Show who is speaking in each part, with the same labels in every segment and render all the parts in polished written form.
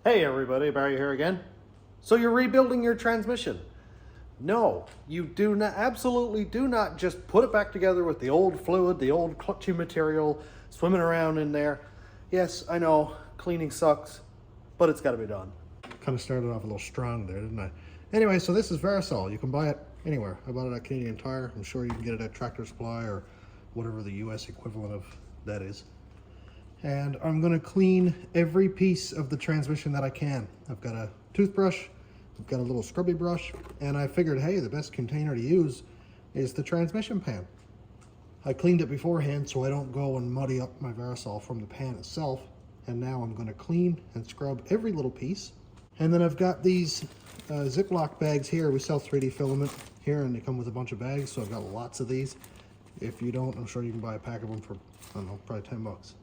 Speaker 1: Hey everybody, Barry here again. So you're rebuilding your transmission? No, you do not, absolutely do not just put it back together with the old fluid, the old clutchy material swimming around in there. Yes, I know, cleaning sucks, but it's gotta be done. Kind of started off a little strong there, didn't I? Anyway, so this is Verisol. You can buy it anywhere. I bought it at Canadian Tire. I'm sure you can get it at Tractor Supply or whatever the US equivalent of that is. And I'm gonna clean every piece of the transmission that I can. I've got a toothbrush, I've got a little scrubby brush, and I figured, hey, the best container to use is the transmission pan. I cleaned it beforehand so I don't go and muddy up my Verisol from the pan itself. And now I'm gonna clean and scrub every little piece. And then I've got these Ziploc bags here. We sell 3D filament here and they come with a bunch of bags, so I've got lots of these. If you don't, I'm sure you can buy a pack of them for, I don't know, probably 10 bucks.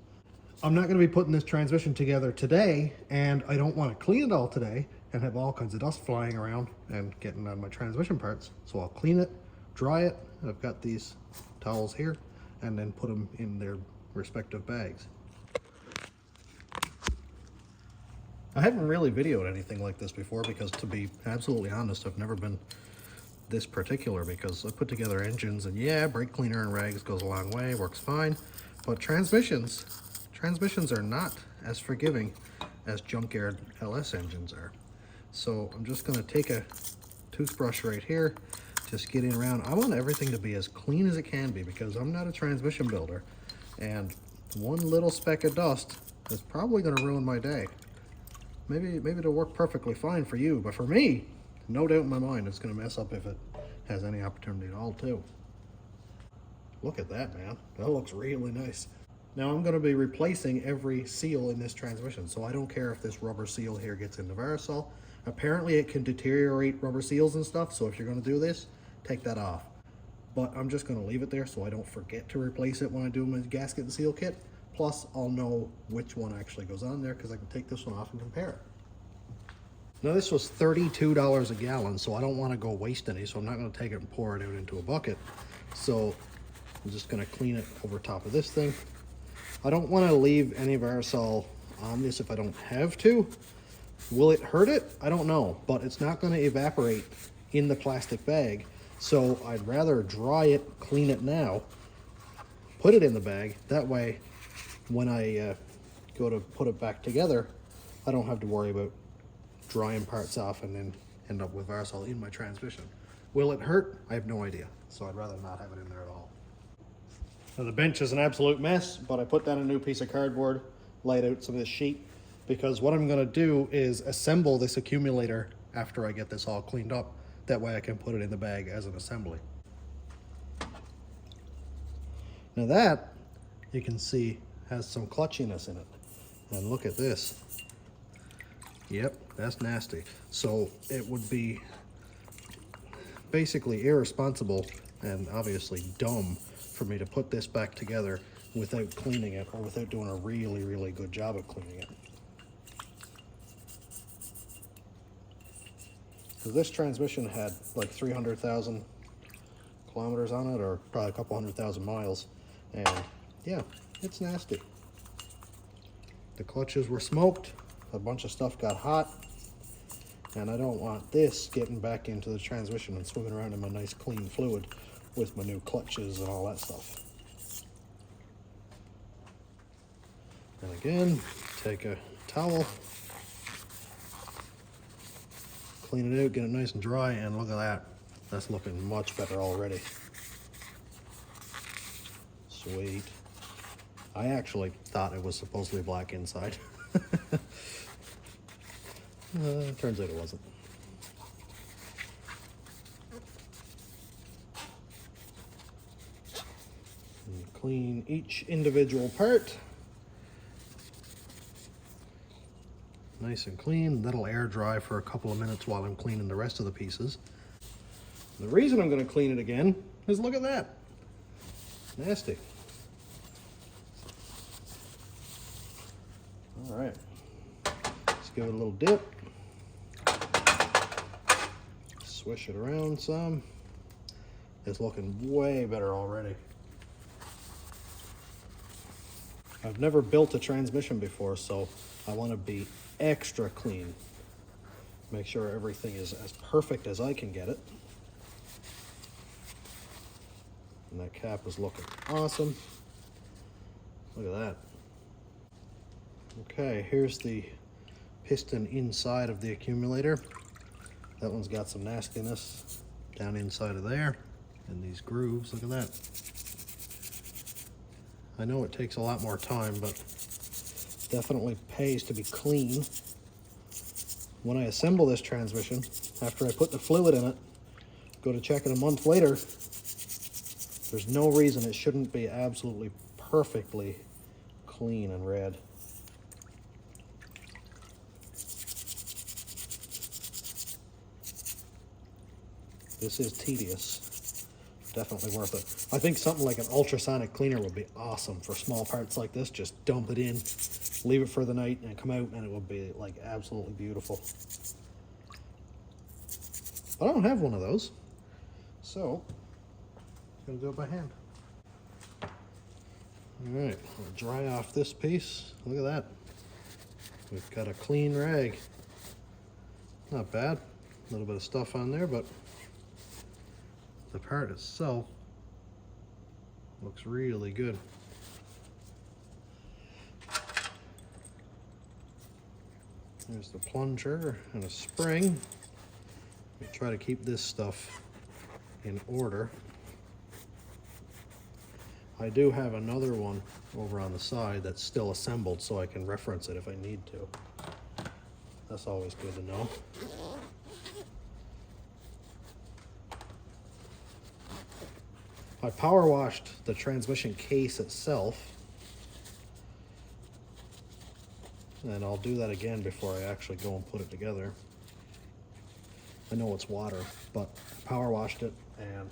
Speaker 1: I'm not going to be putting this transmission together today, and I don't want to clean it all today and have all kinds of dust flying around and getting on my transmission parts. So I'll clean it, dry it. I've got these towels here, and then put them in their respective bags. I haven't really videoed anything like this before because, to be absolutely honest, I've never been this particular because I put together engines and yeah, brake cleaner and rags goes a long way, works fine, but transmissions are not as forgiving as junkyard LS engines are. So I'm just gonna take a toothbrush right here, just getting around. I want everything to be as clean as it can be because I'm not a transmission builder, and one little speck of dust is probably gonna ruin my day. Maybe it'll work perfectly fine for you, but for me, no doubt in my mind, it's gonna mess up if it has any opportunity at all too. Look at that, man. That looks really nice. Now I'm going to be replacing every seal in this transmission, so I don't care if this rubber seal here gets into Verisol. Apparently it can deteriorate rubber seals and stuff, so if you're going to do this, take that off. But I'm just going to leave it there so I don't forget to replace it when I do my gasket and seal kit. Plus I'll know which one actually goes on there because I can take this one off and compare it. Now this was $32 a gallon, so I don't want to go waste any, so I'm not going to take it and pour it out into a bucket. So I'm just going to clean it over top of this thing. I don't want to leave any Verisol on this if I don't have to. Will it hurt it? I don't know, but it's not going to evaporate in the plastic bag. So I'd rather dry it, clean it now, put it in the bag. That way, when I go to put it back together, I don't have to worry about drying parts off and then end up with Verisol in my transmission. Will it hurt? I have no idea. So I'd rather not have it in there at all. Now the bench is an absolute mess, but I put down a new piece of cardboard, laid out some of this sheet, because what I'm gonna do is assemble this accumulator after I get this all cleaned up. That way I can put it in the bag as an assembly. Now that, you can see, has some clutchiness in it. And look at this. Yep, that's nasty. So it would be basically irresponsible and obviously dumb for me to put this back together without cleaning it or without doing a really, really good job of cleaning it. So this transmission had like 300,000 kilometers on it, or probably a couple 100,000 miles. And yeah, it's nasty. The clutches were smoked, a bunch of stuff got hot, and I don't want this getting back into the transmission and swimming around in my nice clean fluid with my new clutches and all that stuff. And again, take a towel, clean it out, get it nice and dry, and look at that. That's looking much better already. Sweet. I actually thought it was supposed to be black inside. Turns out it wasn't. And clean each individual part. Nice and clean. That'll air dry for a couple of minutes while I'm cleaning the rest of the pieces. The reason I'm going to clean it again is look at that. Nasty. All right. Let's give it a little dip. Swish it around some. It's looking way better already. I've never built a transmission before, so I want to be extra clean. Make sure everything is as perfect as I can get it. And that cap is looking awesome. Look at that. Okay, here's the piston inside of the accumulator. That one's got some nastiness down inside of there. And these grooves, look at that. I know it takes a lot more time, but definitely pays to be clean. When I assemble this transmission, after I put the fluid in it, go to check it a month later, there's no reason it shouldn't be absolutely perfectly clean and red. This is tedious. Definitely worth it. I think something like an ultrasonic cleaner would be awesome for small parts like this. Just dump it in, leave it for the night, and come out, and it would be like absolutely beautiful. But I don't have one of those, so I'm gonna do it by hand. All right, I'll dry off this piece. Look at that. We've got a clean rag. Not bad. A little bit of stuff on there, but the part itself looks really good. There's the plunger and a spring. We try to keep this stuff in order. I do have another one over on the side that's still assembled, so I can reference it if I need to. That's always good to know. I power washed the transmission case itself, and I'll do that again before I actually go and put it together. I know it's water, but I power washed it and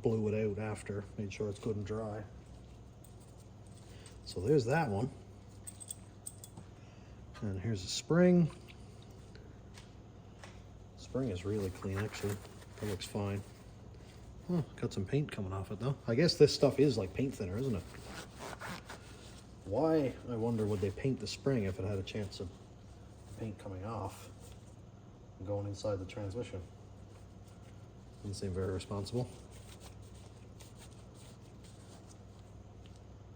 Speaker 1: blew it out after, made sure it's good and dry. So there's that one. And here's a spring. Spring is really clean, actually. That looks fine. Oh, got some paint coming off it though. I guess this stuff is like paint thinner, isn't it? Why, I wonder, would they paint the spring if it had a chance of paint coming off and going inside the transmission? Doesn't seem very responsible.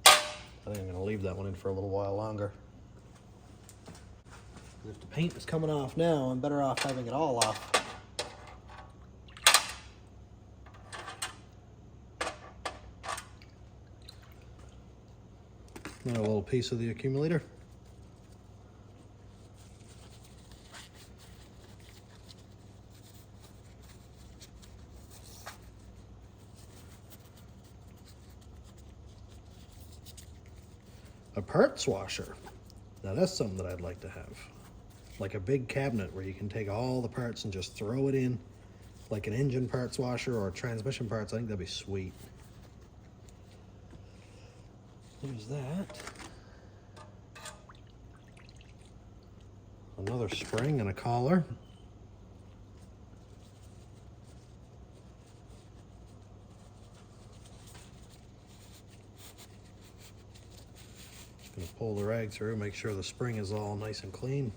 Speaker 1: I think I'm gonna leave that one in for a little while longer. If the paint is coming off now, I'm better off having it all off. And a little piece of the accumulator. A parts washer. Now that's something that I'd like to have. Like a big cabinet where you can take all the parts and just throw it in, like an engine parts washer or a transmission parts. I think that'd be sweet. There's that. Another spring and a collar. Just gonna pull the rag through, make sure the spring is all nice and clean.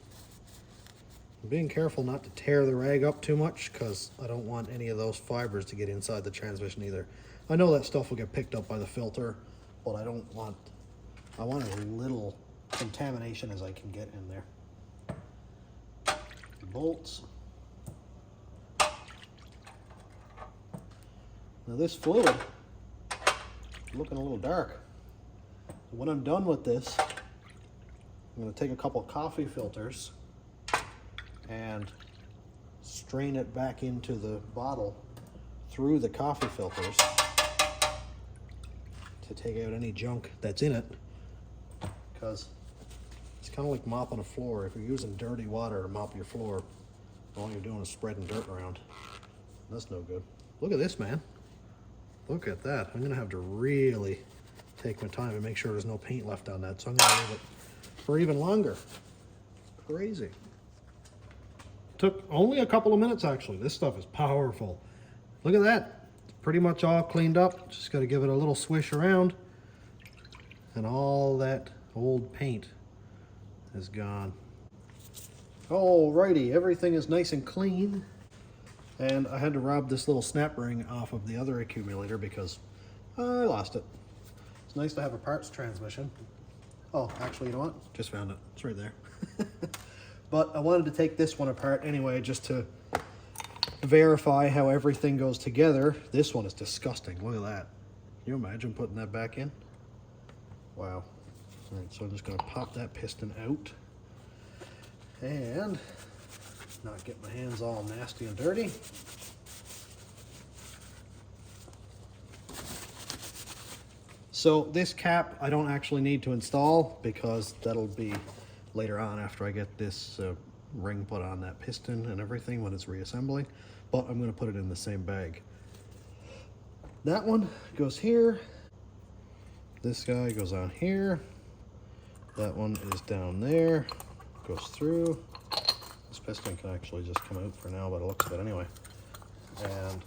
Speaker 1: I'm being careful not to tear the rag up too much because I don't want any of those fibers to get inside the transmission either. I know that stuff will get picked up by the filter, but I want as little contamination as I can get in there. Bolts. Now this fluid is looking a little dark. When I'm done with this, I'm going to take a couple coffee filters and strain it back into the bottle through the coffee filters to take out any junk that's in it, because it's kind of like mopping a floor. If you're using dirty water to mop your floor, all you're doing is spreading dirt around. That's no good. Look at this, man. Look at that. I'm gonna have to really take my time and make sure there's no paint left on that, so I'm gonna leave it for even longer. Crazy. Took only a couple of minutes, actually. This stuff is powerful. Look at that. It's pretty much all cleaned up. Just got to give it a little swish around. and all that old paint is gone. Alrighty, everything is nice and clean. And I had to rob this little snap ring off of the other accumulator because I lost it. It's nice to have a parts transmission. Oh, actually, you know what? Just found it. It's right there. But I wanted to take this one apart anyway, just to verify how everything goes together. This one is disgusting. Look at that. Can you imagine putting that back in? Wow. All right, so I'm just going to pop that piston out and not get my hands all nasty and dirty. So this cap I don't actually need to install because that'll be later on after I get this ring put on that piston and everything when it's reassembling, but I'm going to put it in the same bag. That one goes here. This guy goes on here. That one is down there, goes through. This piston can actually just come out for now by the looks of it anyway. And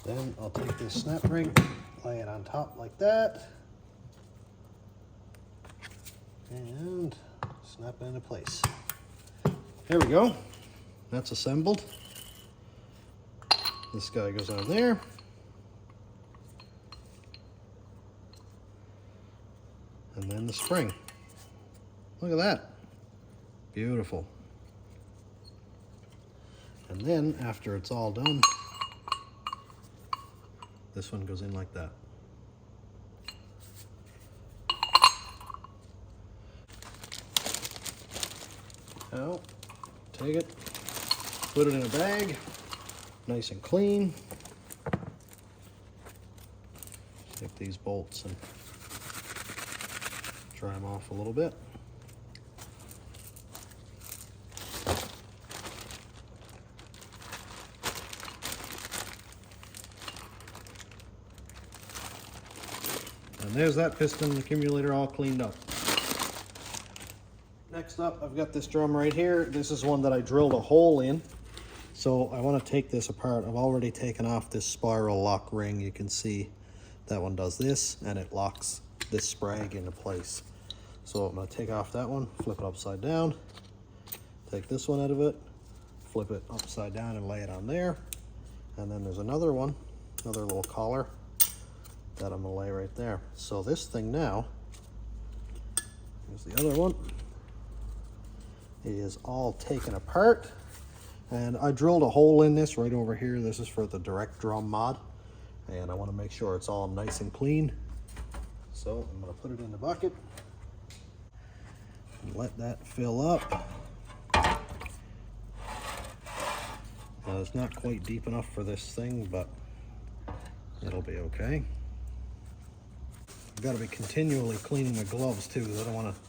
Speaker 1: then I'll take this snap ring, lay it on top like that, and snap it into place. There we go. That's assembled. This guy goes on there. And then the spring. Look at that. Beautiful. And then after it's all done, this one goes in like that. Now, take it, put it in a bag, nice and clean. Take these bolts and dry them off a little bit. And there's that piston accumulator all cleaned up. Next up, I've got this drum right here. This is one that I drilled a hole in. So I want to take this apart. I've already taken off this spiral lock ring. You can see that one does this and it locks this sprag into place. So I'm going to take off that one, flip it upside down, take this one out of it, flip it upside down and lay it on there. And then there's another one, another little collar that I'm going to lay right there. So this thing now, here's the other one, is all taken apart. And I drilled a hole in this right over here. This is for the direct drum mod. And I want to make sure it's all nice and clean. So I'm going to put it in the bucket and let that fill up. Now it's not quite deep enough for this thing, but it'll be okay. I've got to be continually cleaning my gloves too, because I don't want to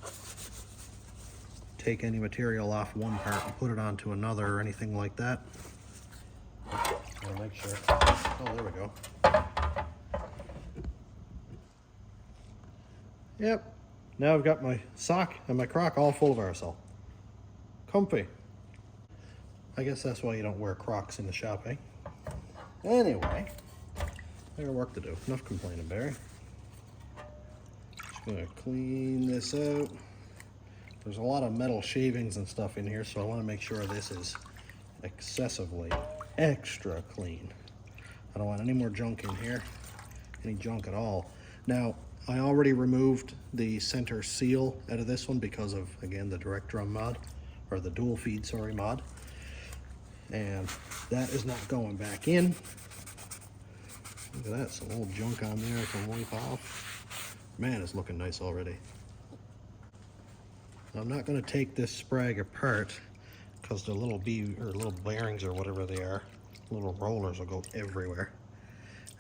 Speaker 1: take any material off one part and put it onto another or anything like that. Gotta make sure. Oh, there we go. Yep. Now I've got my sock and my crock all full of aerosol. Comfy. I guess that's why you don't wear Crocs in the shop, eh? Anyway, I got work to do. Enough complaining, Barry. Just gonna clean this out. There's a lot of metal shavings and stuff in here, so I want to make sure this is excessively extra clean. I don't want any more junk in here, any junk at all. Now, I already removed the center seal out of this one because of, again, the direct drum mod, or the dual feed, sorry, mod. And that is not going back in. Look at that, some old junk on there I can wipe off. Man, it's looking nice already. I'm not going to take this sprag apart because the little little bearings or whatever they are, little rollers will go everywhere,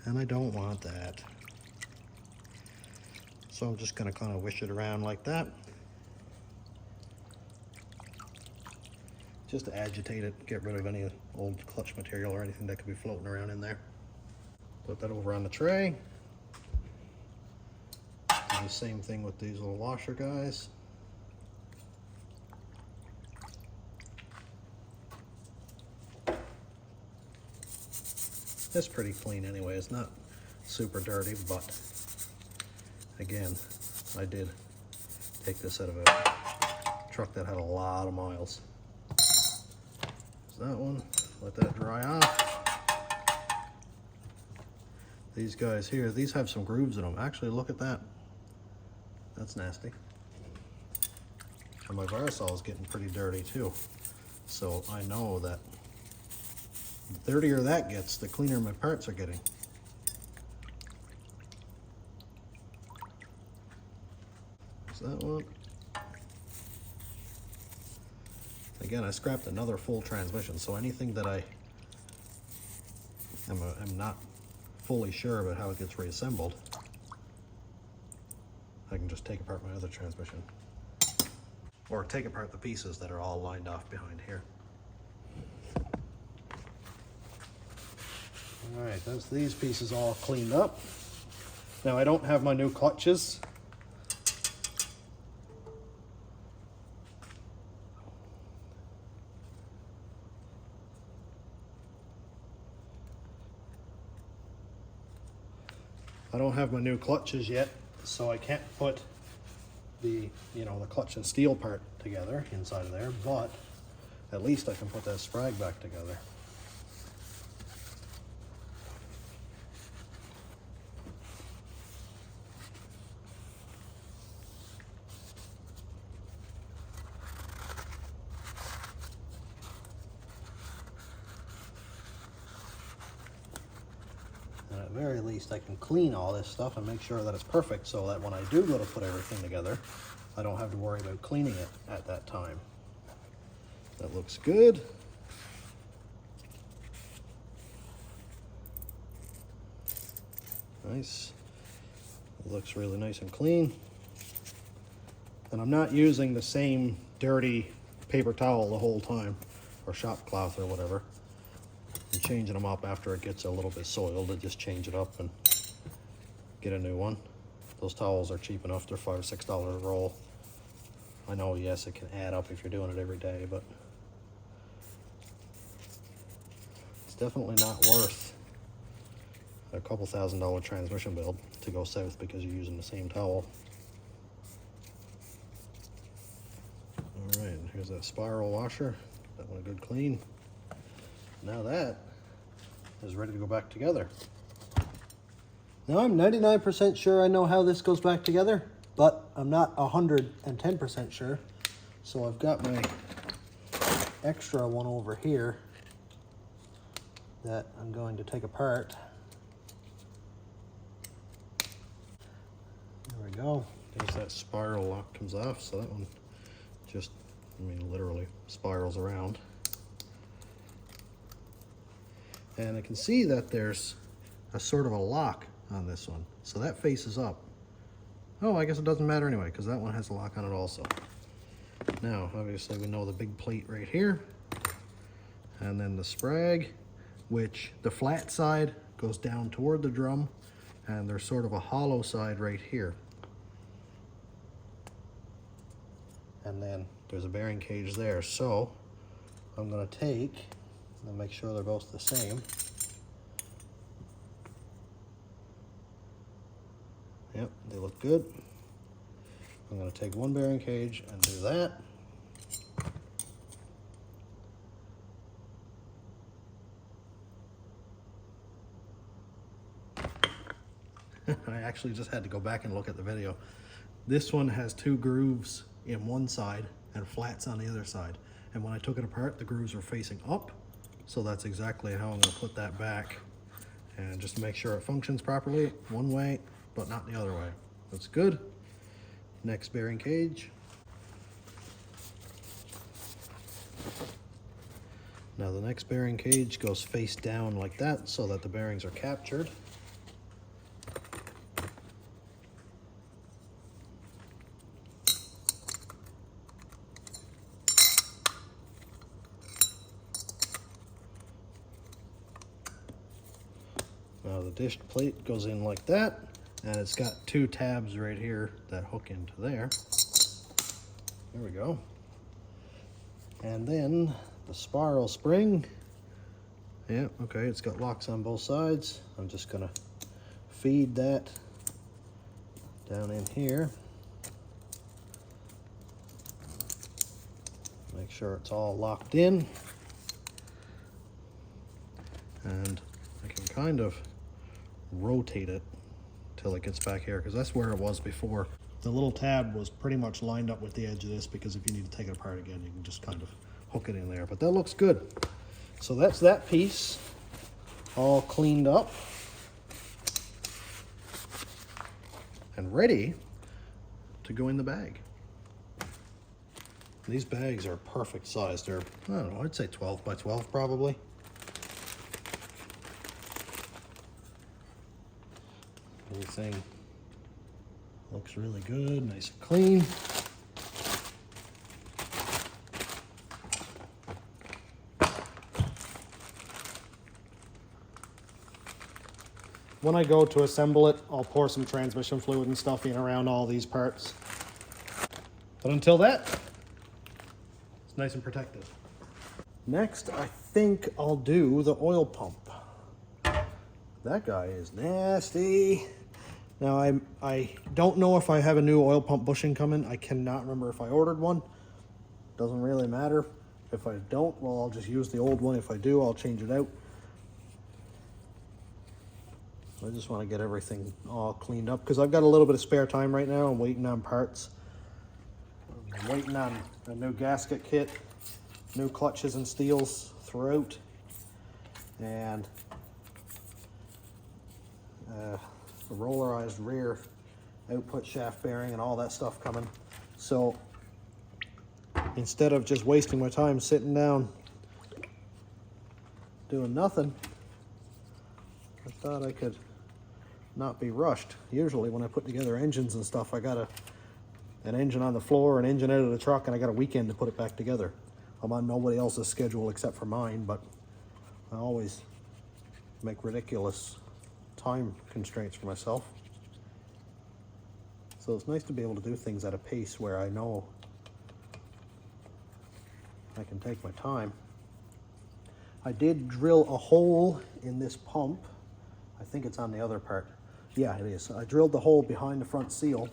Speaker 1: and I don't want that. So I'm just going to kind of wish it around like that, just to agitate it, get rid of any old clutch material or anything that could be floating around in there. Put that over on the tray. Do the same thing with these little washer guys. It's pretty clean anyway. It's not super dirty, but Again, I did take this out of a truck that had a lot of miles. That one, let that dry off. These guys here, these have some grooves in them. Actually, look at that. That's nasty. And my Varisol is getting pretty dirty too. So I know that the dirtier that gets, the cleaner my parts are getting. Is that one? Again, I scrapped another full transmission, so anything that I'm not fully sure about how it gets reassembled, I can just take apart my other transmission. Or take apart the pieces that are all lined off behind here. All right, that's these pieces all cleaned up. Now I don't have my new clutches. I don't have my new clutches yet, so I can't put the, the clutch and steel part together inside of there, but at least I can put that sprag back together. And at the very least, I can clean all this stuff and make sure that it's perfect so that when I do go to put everything together, I don't have to worry about cleaning it at that time. That looks good. Nice. It looks really nice and clean. And I'm not using the same dirty paper towel the whole time, or shop cloth or whatever. I'm changing them up after it gets a little bit soiled. I just change it up and get a new one. Those towels are cheap enough. They're $5 or $6 a roll. I know, yes, it can add up if you're doing it every day, but it's definitely not worth a couple $1,000 transmission build to go south because you're using the same towel. All right, here's that spiral washer. That one a good clean. Now that is ready to go back together. Now I'm 99% sure I know how this goes back together, but I'm not 110% sure. So I've got my extra one over here that I'm going to take apart. There we go. There's that spiral lock comes off, so that one just, literally spirals around. And I can see that there's a sort of a lock on this one. So that faces up. Oh, I guess it doesn't matter anyway, because that one has a lock on it also. Now, obviously we know the big plate right here. And then the sprag, which the flat side goes down toward the drum, and there's sort of a hollow side right here. And then there's a bearing cage there. So I'm gonna take and make sure they're both the same. Yep, they look good. I'm going to take one bearing cage and do that. I actually just had to go back and look at the video. This one has two grooves in one side and flats on the other side. And when I took it apart, the grooves were facing up. So that's exactly how I'm going to put that back. And just to make sure it functions properly, one way, but not the other way. That's good. Next bearing cage. Now the next bearing cage goes face down like that so that the bearings are captured. Now the dish plate goes in like that, and it's got two tabs right here that hook into there. There we go. And then the spiral spring. Yeah, okay, it's got locks on both sides. I'm just gonna feed that down in here. Make sure it's all locked in. And I can kind of rotate it till it gets back here, because that's where it was before. The little tab was pretty much lined up with the edge of this, because if you need to take it apart again, you can just kind of hook it in there. But that looks good. So that's that piece all cleaned up and ready to go in the bag. These bags are perfect size. They're, I don't know, I'd say 12 by 12 probably. Everything looks really good, nice and clean. When I go to assemble it, I'll pour some transmission fluid and stuff in around all these parts. But until that, it's nice and protected. Next, I think I'll do the oil pump. That guy is nasty. Now, I don't know if I have a new oil pump bushing coming. I cannot remember if I ordered one. Doesn't really matter. If I don't, well, I'll just use the old one. If I do, I'll change it out. I just want to get everything all cleaned up because I've got a little bit of spare time right now. I'm waiting on parts. I'm waiting on a new gasket kit, new clutches and steels throughout, and a rollerized rear output shaft bearing and all that stuff coming. So instead of just wasting my time sitting down doing nothing, I thought I could not be rushed. Usually when I put together engines and stuff, I got an engine on the floor, an engine out of the truck, and I got a weekend to put it back together. I'm on nobody else's schedule except for mine, but I always make ridiculous time constraints for myself. So it's nice to be able to do things at a pace where I know I can take my time. I did drill a hole in this pump. I think it's on the other part. Yeah, it is. I drilled the hole behind the front seal,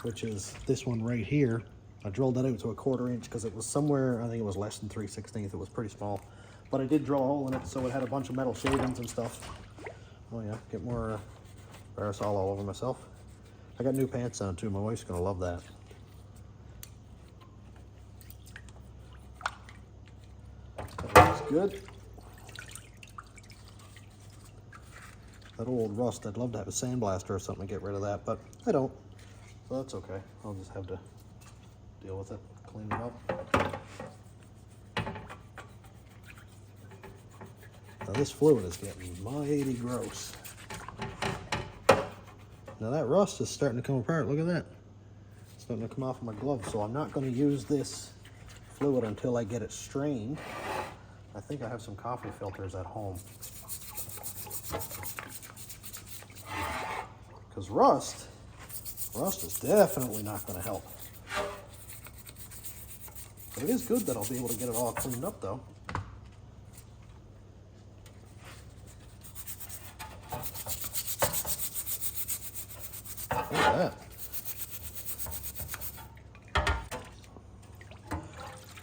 Speaker 1: which is this one right here. I drilled that out to a 1/4 inch because it was somewhere, I think it was less than 3/16. It was pretty small. But I did drill a hole in it, so it had a bunch of metal shavings and stuff. Oh yeah, get more Barisol all over myself. I got new pants on too. My wife's gonna love that. That looks good. That old rust, I'd love to have a sandblaster or something to get rid of that, but I don't. So that's okay. I'll just have to deal with it, clean it up. Now this fluid is getting mighty gross. Now that rust is starting to come apart. Look at that. It's starting to come off of my glove, so I'm not going to use this fluid until I get it strained. I think I have some coffee filters at home. Because rust is definitely not going to help. But it is good that I'll be able to get it all cleaned up though. Look at that.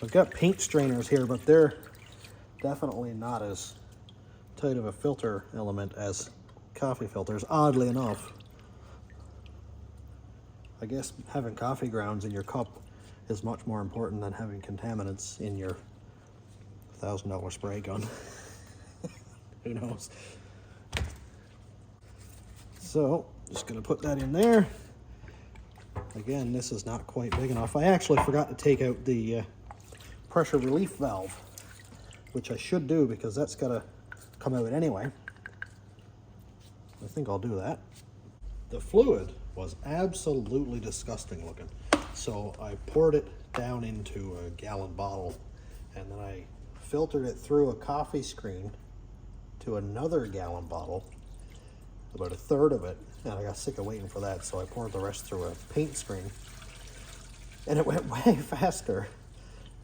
Speaker 1: I've got paint strainers here, but they're definitely not as tight of a filter element as coffee filters, oddly enough. I guess having coffee grounds in your cup is much more important than having contaminants in your $1,000 spray gun. Who knows? So, just gonna put that in there. Again, this is not quite big enough. I actually forgot to take out the pressure relief valve, which I should do because that's gotta come out anyway. I think I'll do that. The fluid was absolutely disgusting looking. So I poured it down into a gallon bottle and then I filtered it through a coffee screen to another gallon bottle, about 1/3 of it, and I got sick of waiting for that, so I poured the rest through a paint screen and it went way faster.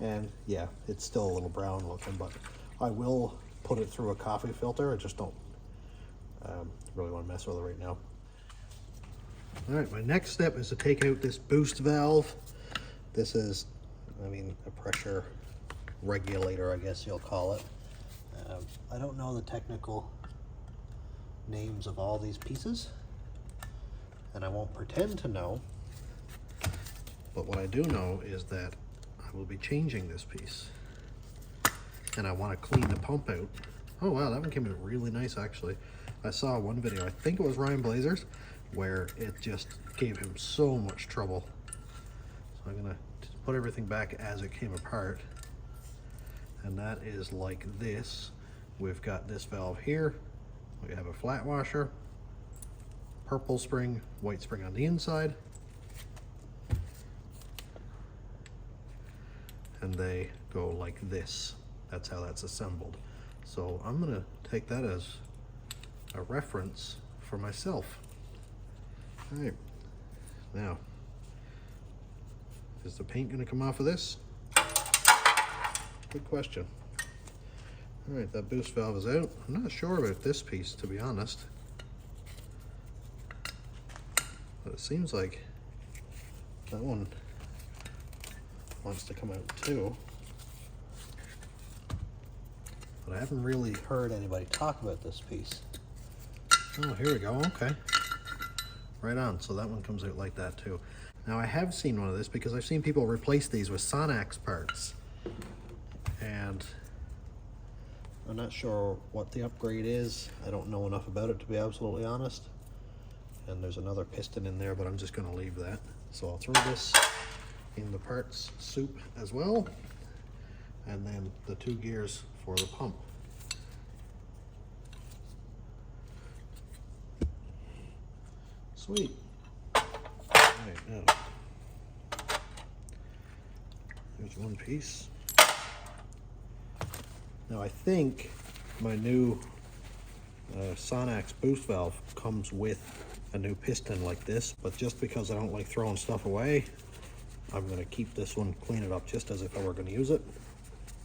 Speaker 1: And yeah, it's still a little brown looking, but I will put it through a coffee filter. I just don't really want to mess with it right now. All right, my next step is to take out this boost valve. This is, I mean, a pressure regulator, I guess you'll call it. I don't know the technical names of all these pieces, and I won't pretend to know, but what I do know is that I will be changing this piece, and I want to clean the pump out. Oh wow, that one came out really nice actually. I saw one video, I think it was Ryan Blazers, where it just gave him so much trouble. So I'm gonna put everything back as it came apart, and that is like this. We've got this valve here, we have a flat washer, purple spring, white spring on the inside, and they go like this. That's how that's assembled. So I'm gonna take that as a reference for myself. All right, now, is the paint gonna come off of this? Good question. All right, that boost valve is out. I'm not sure about this piece, to be honest. But it seems like that one wants to come out too. But I haven't really heard anybody talk about this piece. Oh, here we go, okay. Right on, so that one comes out like that too. Now I have seen one of this because I've seen people replace these with Sonax parts. And I'm not sure what the upgrade is. I don't know enough about it to be absolutely honest. And there's another piston in there, but I'm just gonna leave that. So I'll throw this in the parts soup as well. And then the 2 gears for the pump. Sweet. All right, now, there's one piece. Now I think my new Sonax boost valve comes with a new piston like this, but just because I don't like throwing stuff away, I'm gonna keep this one, clean it up just as if I were gonna use it.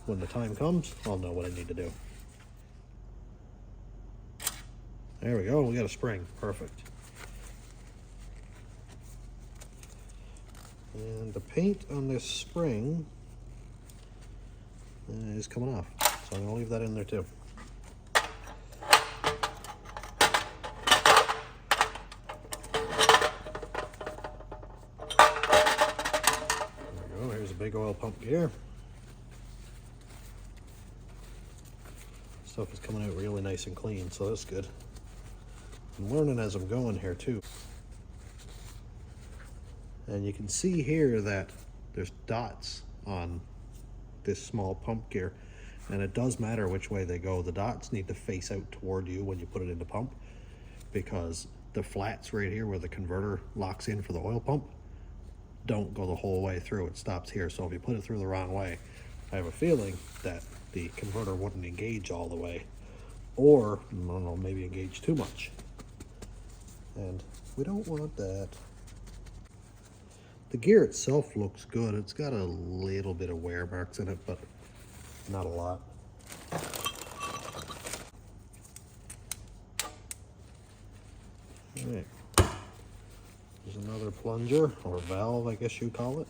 Speaker 1: When the time comes, I'll know what I need to do. There we go, we got a spring, perfect. And the paint on this spring is coming off, so I'm gonna leave that in there too. There we go, here's a big oil pump gear. Stuff is coming out really nice and clean, so that's good. I'm learning as I'm going here too. And you can see here that there's dots on this small pump gear, and it does matter which way they go. The dots need to face out toward you when you put it in the pump, because the flats right here where the converter locks in for the oil pump don't go the whole way through. It stops here. So if you put it through the wrong way, I have a feeling that the converter wouldn't engage all the way, or I don't know, maybe engage too much, and we don't want that. The gear itself looks good. It's got a little bit of wear marks in it, but not a lot. All right. There's another plunger, or valve, I guess you call it.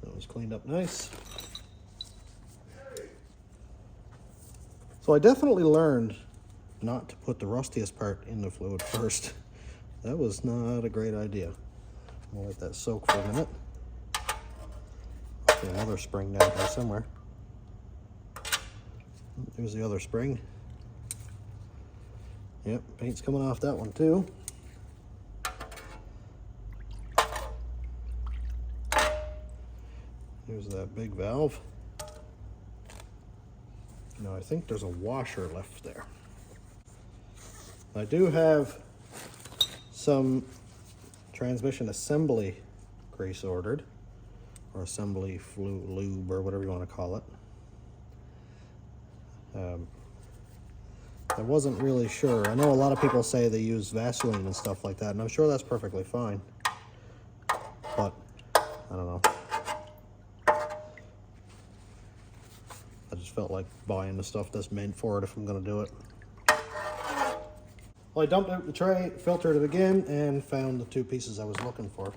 Speaker 1: That was cleaned up nice. So I definitely learned not to put the rustiest part in the fluid first. That was not a great idea. I'm gonna let that soak for a minute. Okay, another spring down here somewhere. There's the other spring. Yep, paint's coming off that one too. Here's that big valve. Now I think there's a washer left there. I do have some transmission assembly grease ordered, or assembly lube, or whatever you want to call it. I wasn't really sure. I know a lot of people say they use Vaseline and stuff like that, and I'm sure that's perfectly fine. But, I don't know. I just felt like buying the stuff that's meant for it if I'm gonna do it. Well, I dumped out the tray, filtered it again, and found the two pieces I was looking for.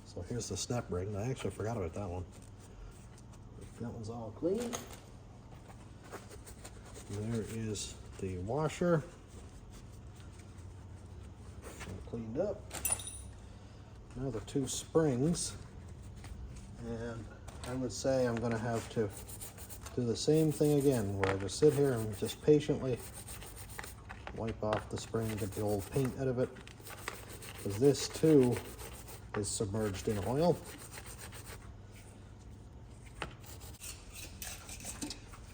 Speaker 1: So here's the snap ring. I actually forgot about that one. That one's all clean. And there is the washer. All cleaned up. Now the two springs. And I would say I'm gonna have to do the same thing again, where I just sit here and just patiently wipe off the spring, get the old paint out of it, because this too is submerged in oil.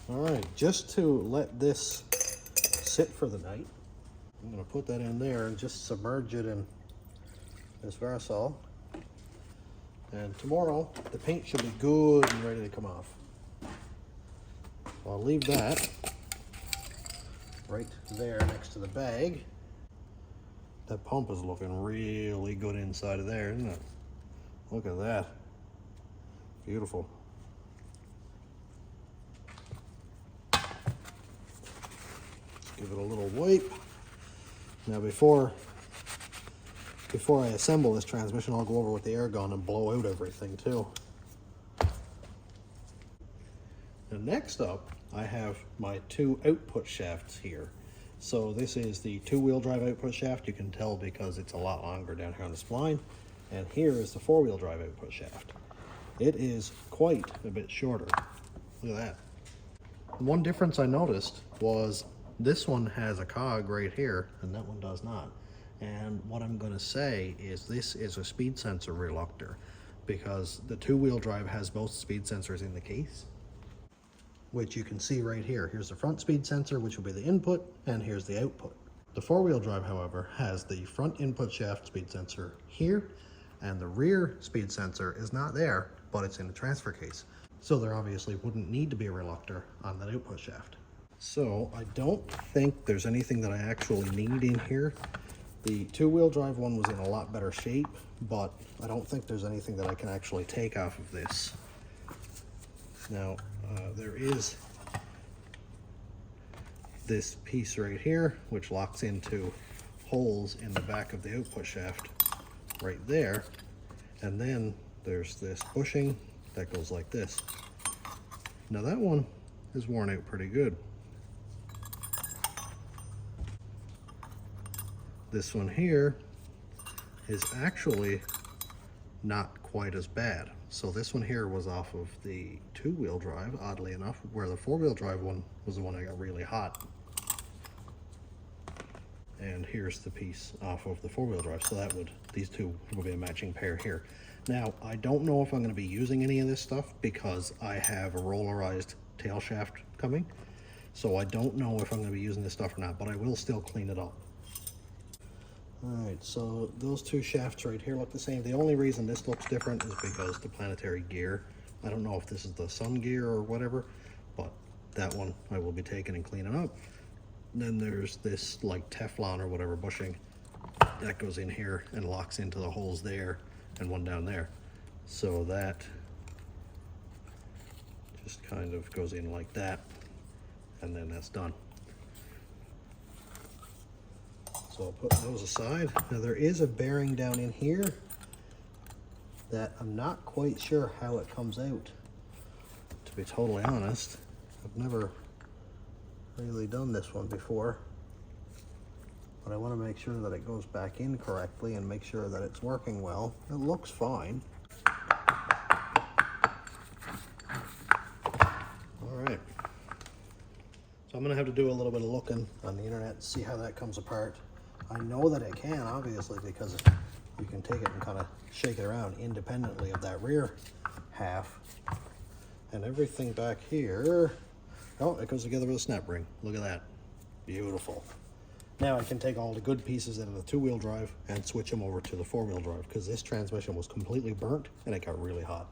Speaker 1: All right, just to let this sit for the night, I'm gonna put that in there and just submerge it in this Varsol. And tomorrow, the paint should be good and ready to come off. I'll leave that right there next to the bag. That pump is looking really good inside of there, isn't it? Look at that. Beautiful. Let's give it a little wipe. Now before I assemble this transmission, I'll go over with the air gun and blow out everything too. And next up, I have my two output shafts here. So this is the two-wheel drive output shaft. You can tell because it's a lot longer down here on the spline. And here is the four-wheel drive output shaft. It is quite a bit shorter. Look at that. One difference I noticed was this one has a cog right here and that one does not. And what I'm going to say is this is a speed sensor reluctor, because the two-wheel drive has both speed sensors in the case, which you can see right here. Here's the front speed sensor, which will be the input, and here's the output. The four-wheel drive, however, has the front input shaft speed sensor here, and the rear speed sensor is not there, but it's in the transfer case. So there obviously wouldn't need to be a reluctor on that output shaft. So I don't think there's anything that I actually need in here. The two-wheel drive one was in a lot better shape, but I don't think there's anything that I can actually take off of this. Now, there is this piece right here, which locks into holes in the back of the output shaft right there. And then there's this bushing that goes like this. Now that one is worn out pretty good. This one here is actually not quite as bad. So this one here was off of the two-wheel drive, oddly enough, where the four-wheel drive one was the one that got really hot. And here's the piece off of the four-wheel drive. So that would, these two will be a matching pair here. Now, I don't know if I'm gonna be using any of this stuff because I have a rollerized tail shaft coming. So I don't know if I'm gonna be using this stuff or not, but I will still clean it up. All right, so those two shafts right here look the same. The only reason this looks different is because the planetary gear. I don't know if this is the sun gear or whatever, but that one I will be taking and cleaning up. And then there's this like Teflon or whatever bushing that goes in here and locks into the holes there and one down there. So that just kind of goes in like that, and then that's done. So I'll put those aside. Now there is a bearing down in here that I'm not quite sure how it comes out, to be totally honest. I've never really done this one before, but I want to make sure that it goes back in correctly and make sure that it's working well. It looks fine. All right. So I'm gonna have to do a little bit of looking on the internet to see how that comes apart. I know that it can, obviously, because you can take it and kind of shake it around independently of that rear half. And everything back here, oh, it goes together with a snap ring. Look at that. Beautiful. Now I can take all the good pieces out of the two-wheel drive and switch them over to the four-wheel drive, because this transmission was completely burnt and it got really hot.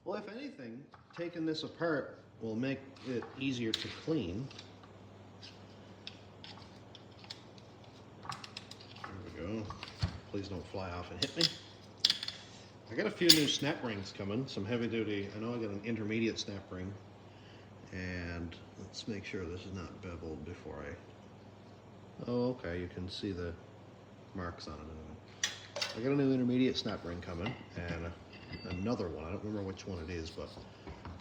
Speaker 1: Well, if anything, taking this apart will make it easier to clean. There we go. Please don't fly off and hit me. I got a few new snap rings coming, some heavy duty. I know I got an intermediate snap ring, And let's make sure this is not beveled before I... Oh, okay, you can see the marks on it. I got a new intermediate snap ring coming, and another one. I don't remember which one it is, but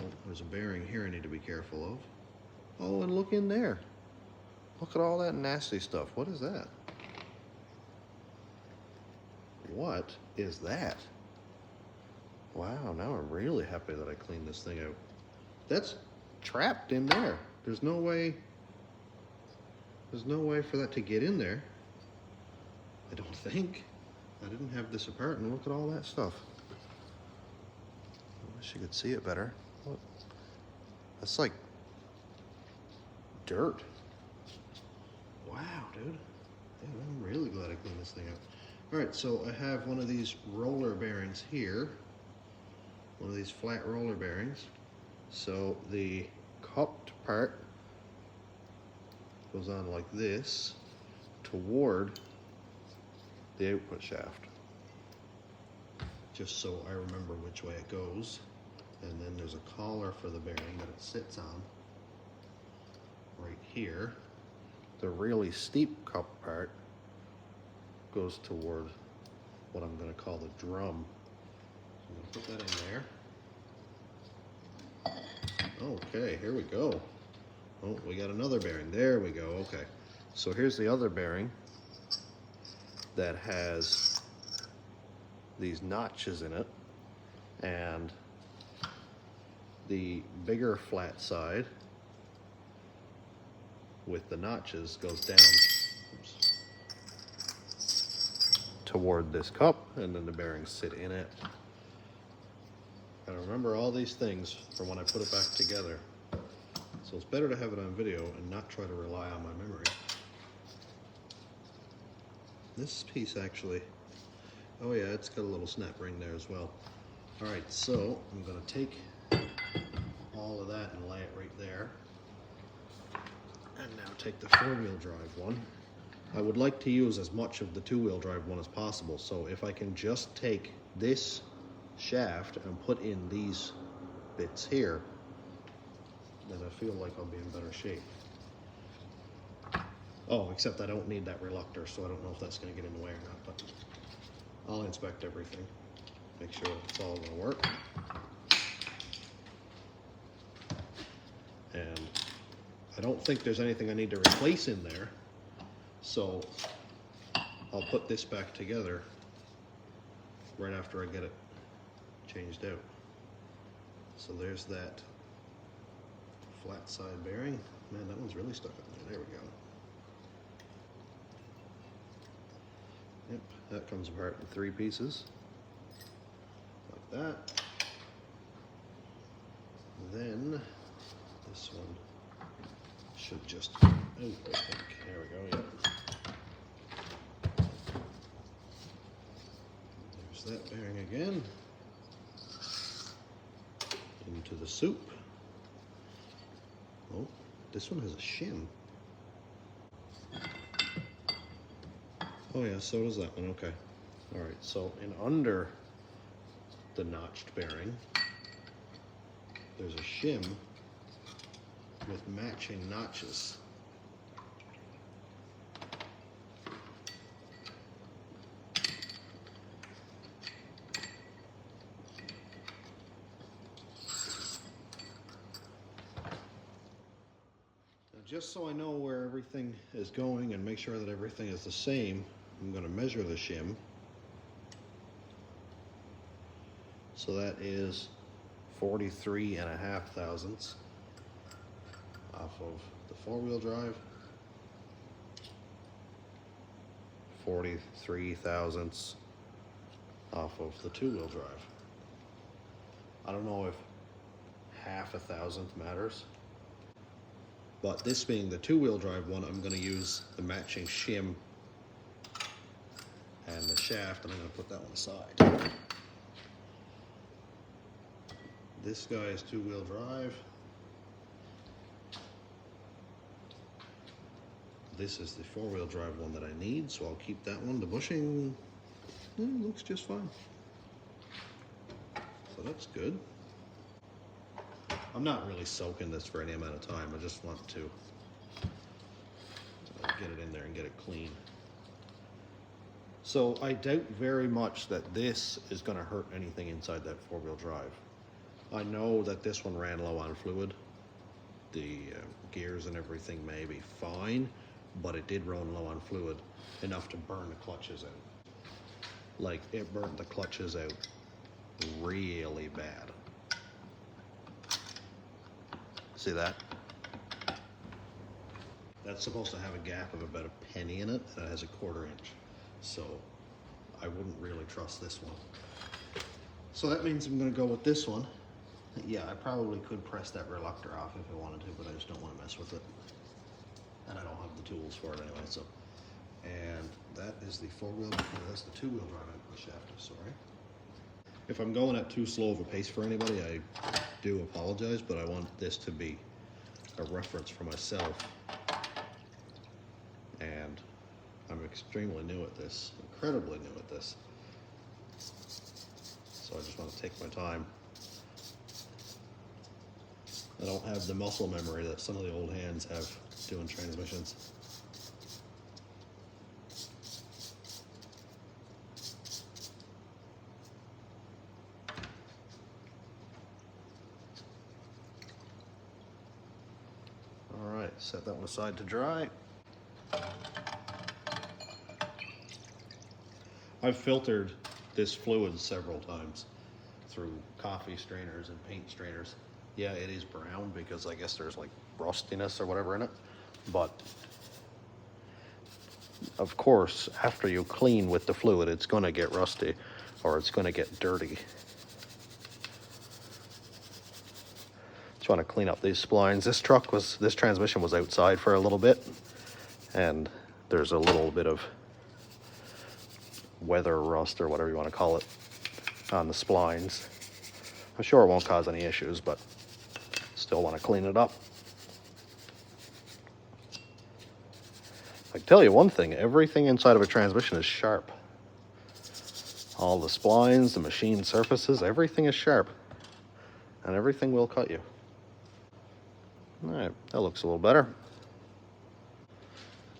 Speaker 1: oh, there's a bearing here I need to be careful of. Oh, and look in there. Look at all that nasty stuff. What is that? What is that? Wow, now I'm really happy that I cleaned this thing out. That's trapped in there. There's no way for that to get in there. I don't think. I didn't have this apart, and look at all that stuff. I wish you could see it better. Look. That's like dirt. Wow, dude. Yeah, I'm really glad I cleaned this thing out. All right, so I have one of these roller bearings here. One of these flat roller bearings. So the cupped part goes on like this toward the output shaft. Just so I remember which way it goes. And then there's a collar for the bearing that it sits on right here. The really steep cup part goes toward what I'm going to call the drum. So I'm going to put that in there. Okay, here we go. Oh, we got another bearing. There we go. Okay. So here's the other bearing that has these notches in it, and the bigger flat side with the notches goes down toward this cup, and then the bearings sit in it. I remember all these things from when I put it back together. So it's better to have it on video and not try to rely on my memory. This piece actually, oh yeah, it's got a little snap ring there as well. All right, so I'm gonna take all of that and lay it right there. And now take the four-wheel drive one. I would like to use as much of the two-wheel drive one as possible. So if I can just take this shaft and put in these bits here, then I feel like I'll be in better shape. Oh, except I don't need that reluctor, so I don't know if that's going to get in the way or not, but I'll inspect everything, make sure it's all going to work. And I don't think there's anything I need to replace in there, so I'll put this back together right after I get it changed out. So there's that flat side bearing. Man, that one's really stuck on there. There we go. Yep, that comes apart in 3 pieces. Like that. Then this one should just, oh, there we go, yeah. There's that bearing again. Into the soup. Oh, this one has a shim. Oh yeah, so does that one, okay. All right, so in under the notched bearing, there's a shim with matching notches. Now, just so I know where everything is going and make sure that everything is the same, I'm going to measure the shim. So that is 43.5 thousandths off of the four-wheel drive, 43 thousandths off of the two-wheel drive. I don't know if 1/2 thousandth matters, but this being the two-wheel drive one, I'm going to use the matching shim and the shaft, and I'm going to put that one aside. This guy is two-wheel drive. This is the four-wheel drive one that I need, so I'll keep that one. The bushing looks just fine. So that's good. I'm not really soaking this for any amount of time. I just want to get it in there and get it clean. So I doubt very much that this is going to hurt anything inside that four-wheel drive. I know that this one ran low on fluid. The gears and everything may be fine, but it did run low on fluid enough to burn the clutches out. Like, it burnt the clutches out really bad. See that? That's supposed to have a gap of about a penny in it, and it has a 1/4 inch. So I wouldn't really trust this one. So that means I'm going to go with this one. Yeah, I probably could press that reluctor off if I wanted to, but I just don't want to mess with it. And I don't have the tools for it anyway, so. And that is the that's the two-wheel drive output shaft, sorry. If I'm going at too slow of a pace for anybody, I do apologize, but I want this to be a reference for myself. And I'm extremely new at this, incredibly new at this. So I just want to take my time. I don't have the muscle memory that some of the old hands have doing transmissions. All right, set that one aside to dry. I've filtered this fluid several times through coffee strainers and paint strainers. Yeah, it is brown because I guess there's like rustiness or whatever in it. But of course, after you clean with the fluid, it's going to get rusty or it's going to get dirty. Just want to clean up these splines. This transmission was outside for a little bit, and there's a little bit of weather rust or whatever you want to call it on the splines. I'm sure it won't cause any issues, but still want to clean it up. I can tell you one thing, everything inside of a transmission is sharp. All the splines, the machine surfaces, everything is sharp. And everything will cut you. All right, that looks a little better.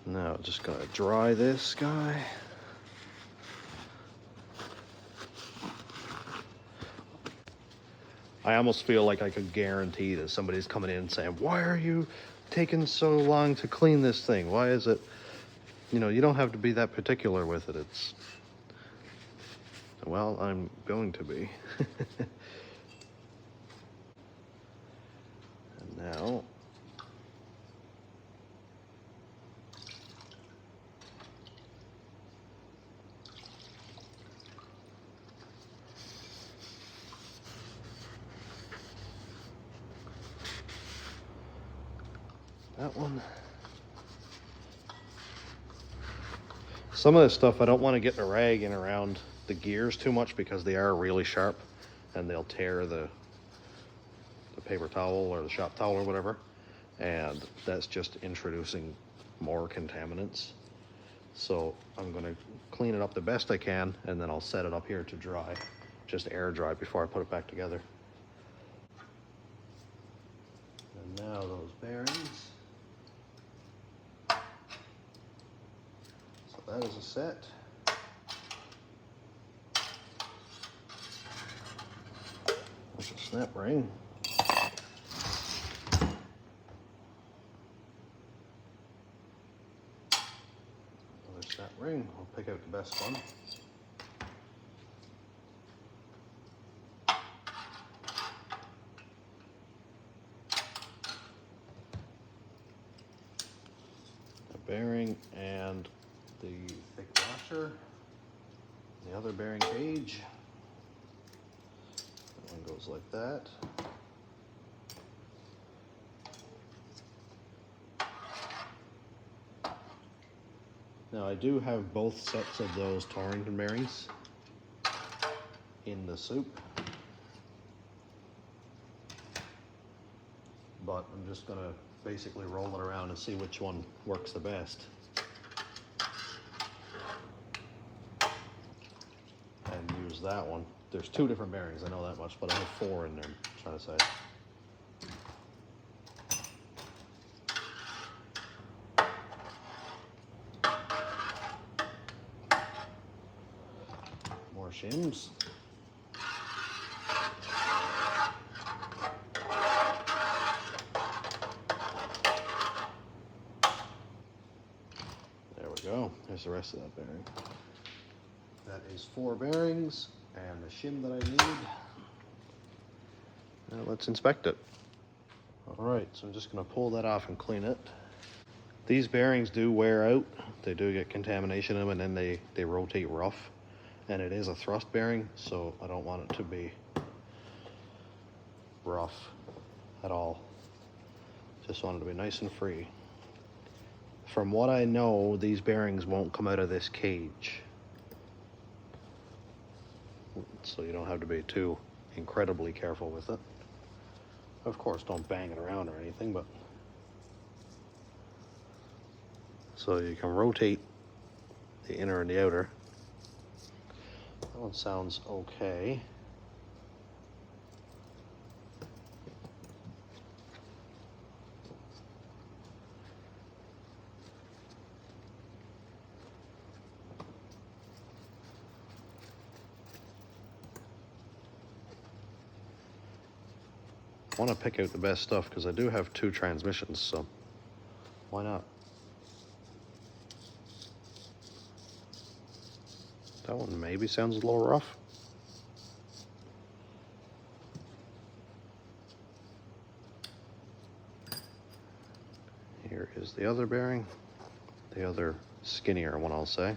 Speaker 1: Now, just gonna dry this guy. I almost feel like I could guarantee that somebody's coming in saying, why are you taking so long to clean this thing? Why is it, you know, you don't have to be that particular with it. It's, well, I'm going to be. And now, that one. Some of this stuff I don't want to get the rag in around the gears too much because they are really sharp and they'll tear the paper towel or the shop towel or whatever, and that's just introducing more contaminants. So I'm going to clean it up the best I can, and then I'll set it up here to dry, just air dry before I put it back together. And now those bearings. So that is a set. There's a snap ring. Another snap ring. I'll pick out the best one. Bearing and the thick washer, the other bearing cage. That one goes like that. Now I do have both sets of those Torrington bearings in the soup, but I'm just gonna basically roll it around and see which one works the best. And use that one. There's two different bearings, I know that much, but I have 4 in there, I'm trying to say. shims. There we go. There's the rest of that bearing. That is 4 bearings and the shim that I need. Now let's inspect it. All right, so I'm just going to pull that off and clean it. These bearings do wear out. They do get contamination in them, and then they rotate rough. And it is a thrust bearing, so I don't want it to be rough at all. Just want it to be nice and free. From what I know, these bearings won't come out of this cage. So you don't have to be too incredibly careful with it. Of course, don't bang it around or anything, but so you can rotate the inner and the outer. That one sounds okay. I want to pick out the best stuff because I do have 2 transmissions, so why not? That one maybe sounds a little rough. Here is the other bearing, the other skinnier one, I'll say.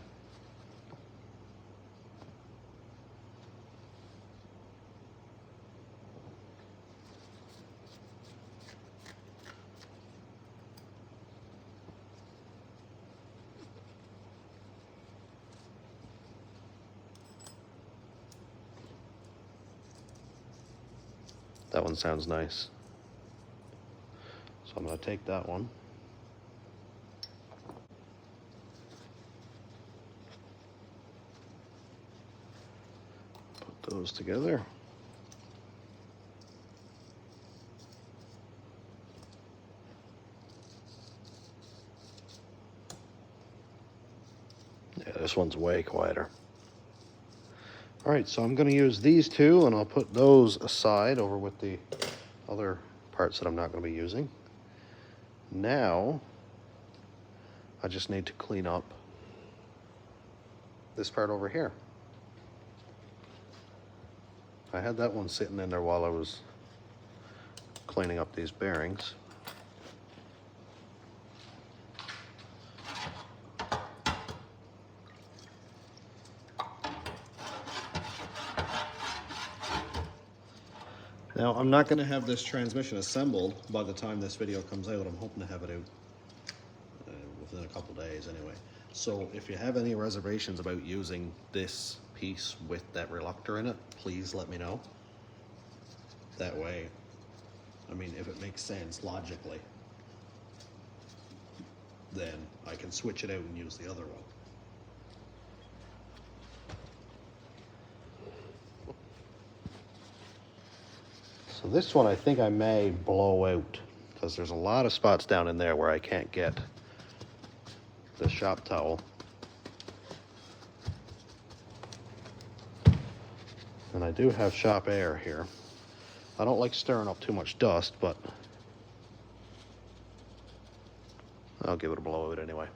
Speaker 1: That one sounds nice. So I'm going to take that one. Put those together. Yeah, this one's way quieter. All right, so I'm going to use these 2, and I'll put those aside over with the other parts that I'm not going to be using. Now, I just need to clean up this part over here. I had that one sitting in there while I was cleaning up these bearings. Now, I'm not going to have this transmission assembled by the time this video comes out. I'm hoping to have it out within a couple days anyway. So if you have any reservations about using this piece with that reluctor in it, please let me know. That way, I mean, if it makes sense logically, then I can switch it out and use the other one. So this one I think I may blow out because there's a lot of spots down in there where I can't get the shop towel. And I do have shop air here. I don't like stirring up too much dust, but I'll give it a blowout anyway.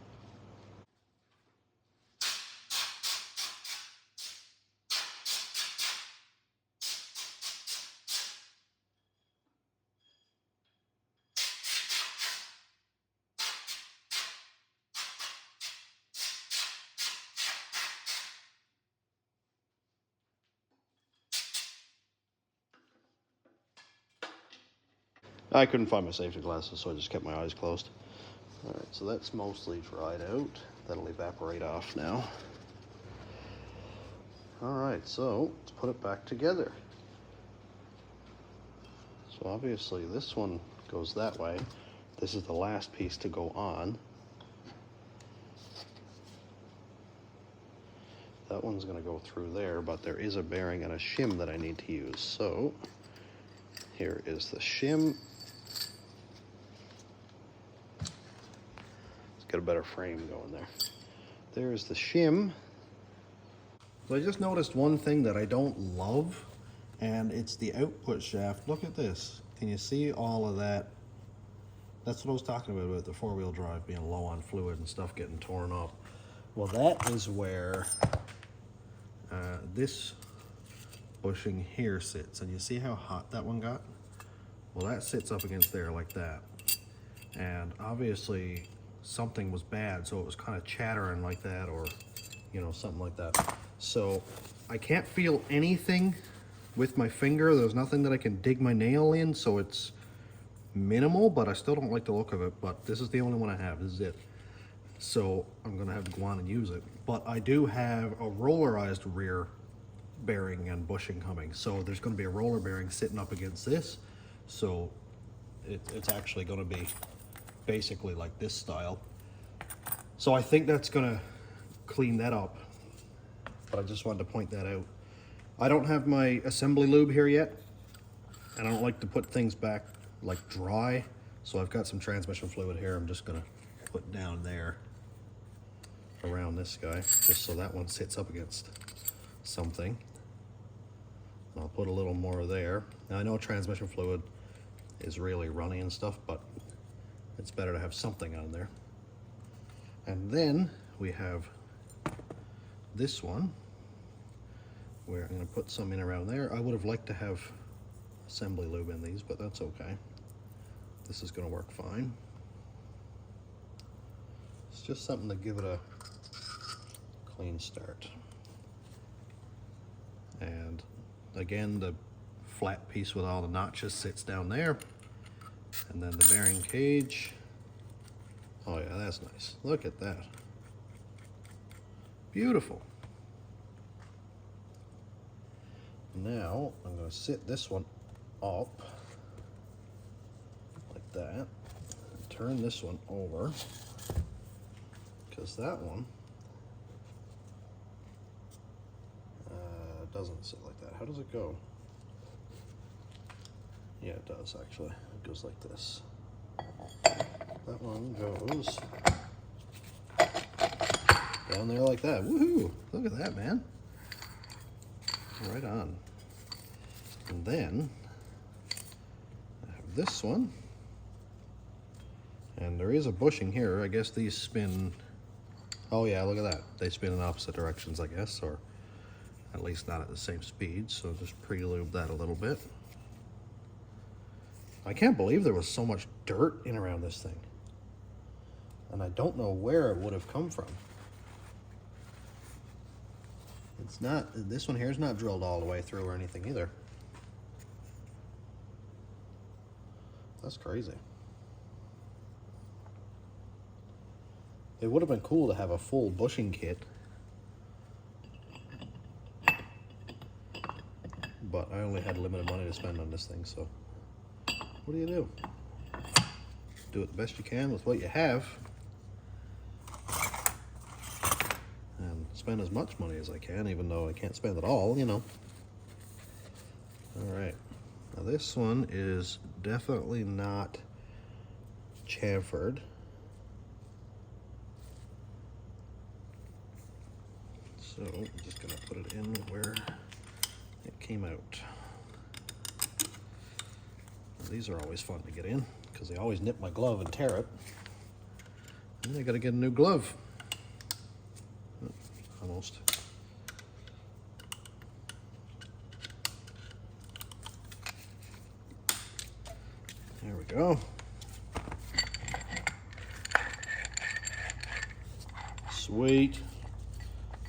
Speaker 1: I couldn't find my safety glasses, so I just kept my eyes closed. All right, so that's mostly dried out. That'll evaporate off now. All right, so let's put it back together. So obviously this one goes that way. This is the last piece to go on. That one's gonna go through there, but there is a bearing and a shim that I need to use. So here is the shim. Let's get a better frame going there. There's the shim. So I just noticed one thing that I don't love, and it's the output shaft. Look at this. Can you see all of that? That's what I was talking about the four-wheel drive being low on fluid and stuff getting torn up. Well, that is where this bushing here sits. And you see how hot that one got? Well, that sits up against there like that. And obviously something was bad, so it was kind of chattering like that, or, you know, something like that. So I can't feel anything with my finger. There's nothing that I can dig my nail in, so it's minimal, but I still don't like the look of it. But this is the only one I have. This is it. So I'm gonna have to go on and use it. But I do have a rollerized rear bearing and bushing coming. So there's gonna be a roller bearing sitting up against this. So it's actually gonna be basically like this style. So I think that's gonna clean that up. But I just wanted to point that out. I don't have my assembly lube here yet, and I don't like to put things back like dry. So I've got some transmission fluid here. I'm just gonna put down there around this guy, just so that one sits up against something. And I'll put a little more there. Now I know transmission fluid is really runny and stuff, but it's better to have something on there. And then we have this one, where I'm gonna put some in around there. I would have liked to have assembly lube in these, but that's okay. This is gonna work fine. It's just something to give it a clean start. And again, the flat piece with all the notches sits down there. And then the bearing cage. Oh yeah, that's nice. Look at that. Beautiful. Now I'm going to sit this one up like that and turn this one over, because that one doesn't sit like that. How does it go? Yeah, it does actually. It goes like this. That one goes down there like that. Woohoo! Look at that, man. Right on. And then I have this one. And there is a bushing here. I guess these spin. Oh yeah, look at that. They spin in opposite directions, I guess, or at least not at the same speed. So just pre-lube that a little bit. I can't believe there was so much dirt in around this thing. And I don't know where it would have come from. It's not, this one here is not drilled all the way through or anything either. That's crazy. It would have been cool to have a full bushing kit. But I only had limited money to spend on this thing, so what do? Do it the best you can with what you have. And spend as much money as I can, even though I can't spend it all, you know. All right. Now this one is definitely not chamfered. So I'm just gonna put it in where it came out. These are always fun to get in because they always nip my glove and tear it. And I gotta get a new glove. Almost. There we go. Sweet.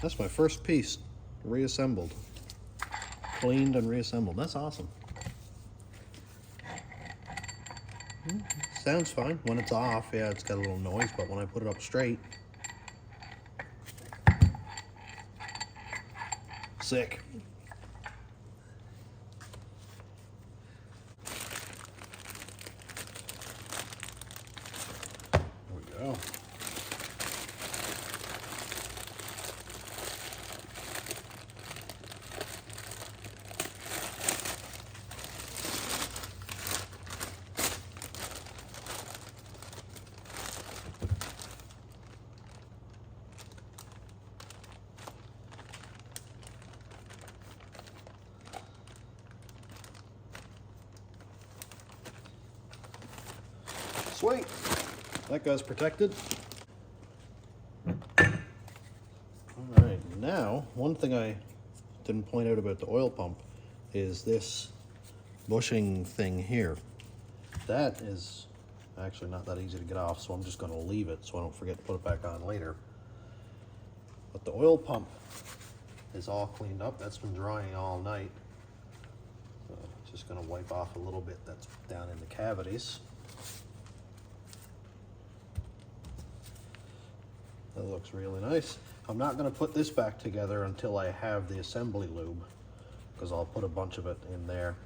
Speaker 1: That's my first piece reassembled. Cleaned and reassembled. That's awesome. Sounds fine. When it's off, yeah, it's got a little noise, but when I put it up straight, sick. There we go. Sweet. That guy's protected. Alright, now, one thing I didn't point out about the oil pump is this bushing thing here. That is actually not that easy to get off, so I'm just going to leave it so I don't forget to put it back on later. But the oil pump is all cleaned up. That's been drying all night. So just going to wipe off a little bit that's down in the cavities. That looks really nice. I'm not going to put this back together until I have the assembly lube, because I'll put a bunch of it in there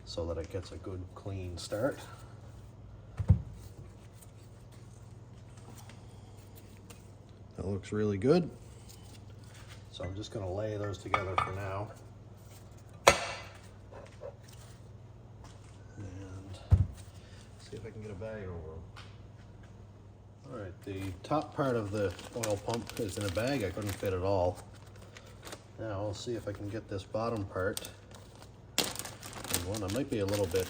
Speaker 1: so that it gets a good clean start. That looks really good. So I'm just going to lay those together for now. And see if I can get a bag over them. All right, the top part of the oil pump is in a bag. I couldn't fit it all. Now I'll see if I can get this bottom part in one. I might be a little bit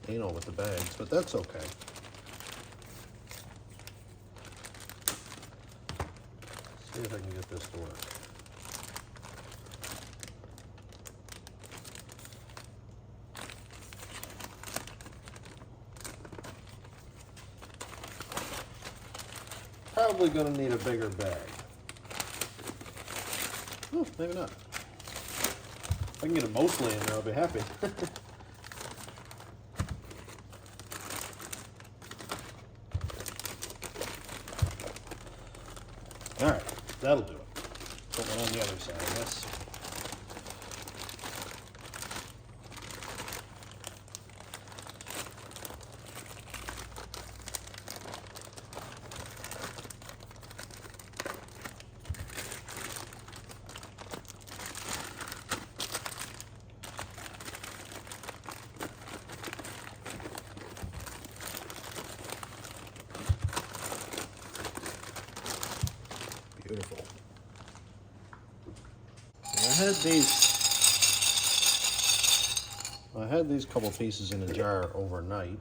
Speaker 1: anal with the bags, but that's okay. See if I can get this to work. Probably going to need a bigger bag. Oh, maybe not. If I can get it mostly in there, I'll be happy. All right, that'll do it. Put one on the other side, I guess. Beautiful. I had these couple pieces in a jar overnight,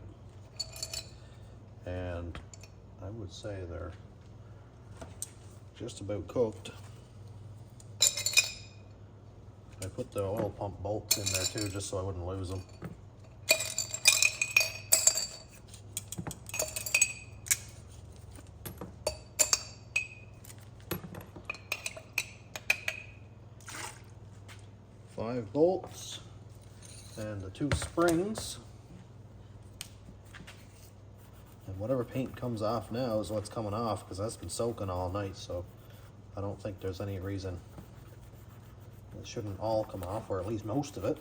Speaker 1: and I would say they're just about cooked. I put the oil pump bolts in there too, just so I wouldn't lose them. Five bolts and the two springs, and whatever paint comes off now is what's coming off, because that's been soaking all night, so I don't think there's any reason it shouldn't all come off, or at least most of it.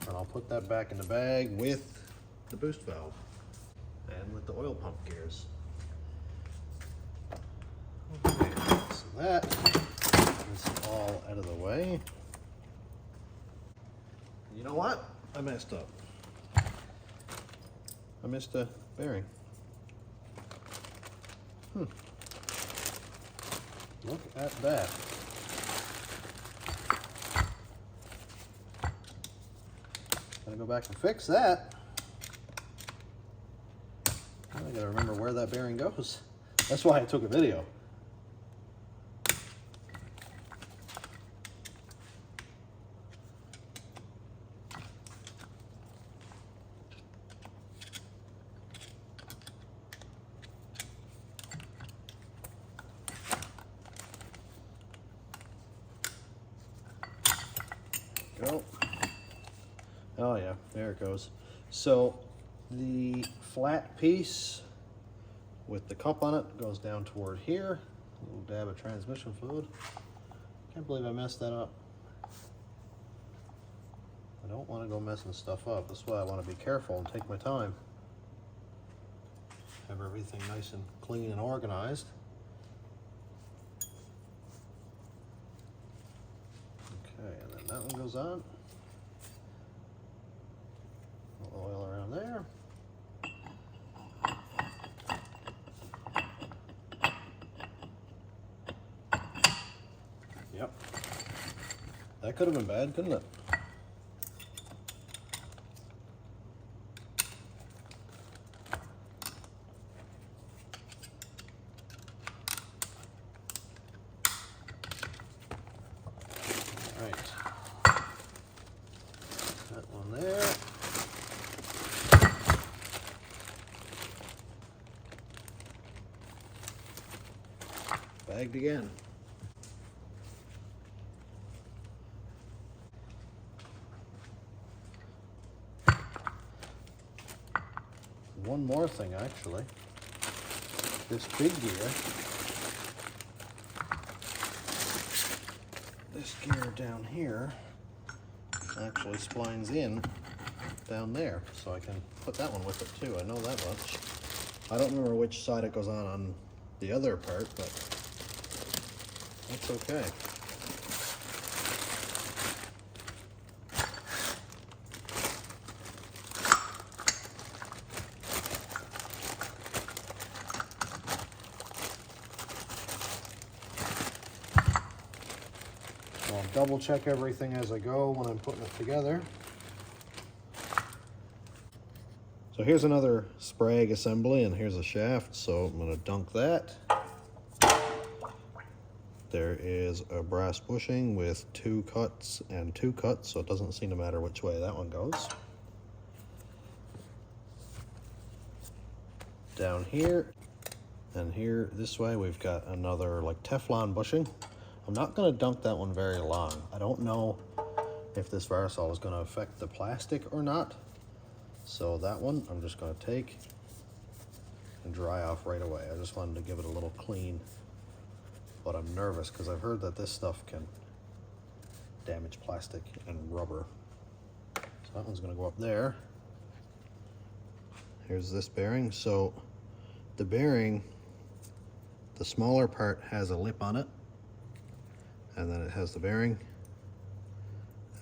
Speaker 1: And I'll put that back in the bag with the boost valve and with the oil pump gears. Okay, so that is all out of the way. You know what? I messed up. I missed a bearing. Look at that. Gotta go back and fix that. I gotta remember where that bearing goes. That's why I took a video. Go. Oh yeah, there it goes. So the flat piece with the cup on it goes down toward here. A little dab of transmission fluid. Can't believe I messed that up. I don't want to go messing stuff up. That's why I want to be careful and take my time. Have everything nice and clean and organized. Okay, and then that one goes on. A little oil around there. That could have been bad, couldn't it? Right. That one there. Bagged again. One more thing, actually. This big gear, this gear down here actually splines in down there, so I can put that one with it too. I know that much. I don't remember which side it goes on the other part, but that's okay. I'll double check everything as I go when I'm putting it together. So here's another Sprague assembly, and here's a shaft, so I'm going to dunk that. There is a brass bushing with 2 cuts and 2 cuts, so it doesn't seem to matter which way that one goes. Down here and here this way we've got another like Teflon bushing. I'm not going to dunk that one very long. I don't know if this Varsol is going to affect the plastic or not. So that one I'm just going to take and dry off right away. I just wanted to give it a little clean, but I'm nervous because I've heard that this stuff can damage plastic and rubber. So that one's going to go up there. Here's this bearing. So the bearing, the smaller part has a lip on it, and then it has the bearing,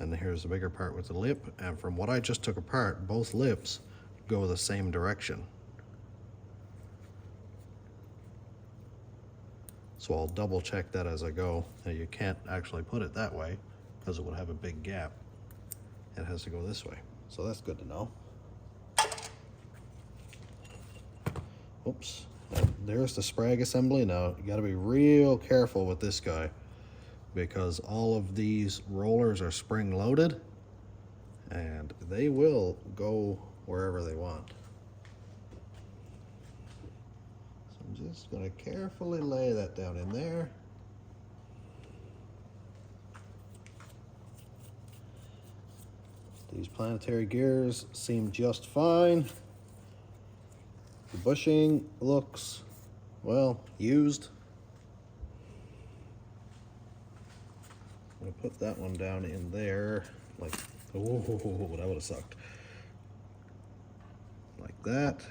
Speaker 1: and here's the bigger part with the lip, and from what I just took apart, both lips go the same direction. So I'll double check that as I go. Now you can't actually put it that way because it would have a big gap. It has to go this way. So that's good to know. Oops. And there's the Sprague assembly. Now you got to be real careful with this guy because all of these rollers are spring loaded and they will go wherever they want. So I'm just going to carefully lay that down in there. These planetary gears seem just fine. The bushing looks, well, used. I'm gonna put that one down in there, like, oh, that would have sucked. Like that.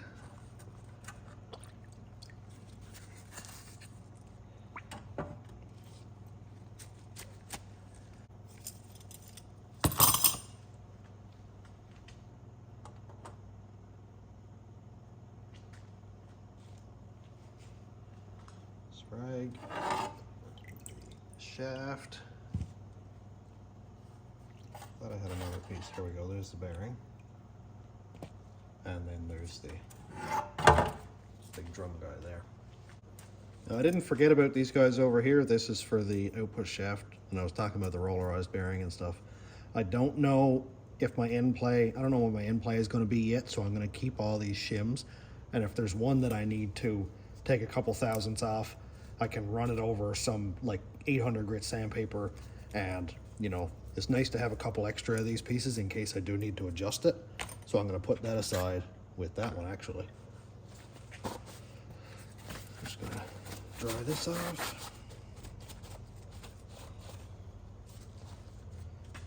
Speaker 1: Sprague, shaft. Thought I had another piece. Here we go. There's the bearing, and then there's the big drum guy there. Now, I didn't forget about these guys over here. This is for the output shaft, and I was talking about the rollerized bearing and stuff. I don't know if my end play, I don't know what my end play is going to be yet, so I'm going to keep all these shims, and if there's one that I need to take a couple thousandths off, I can run it over some like 800 grit sandpaper, and you know, it's nice to have a couple extra of these pieces in case I do need to adjust it. So I'm going to put that aside with that one actually. Just going to dry this off.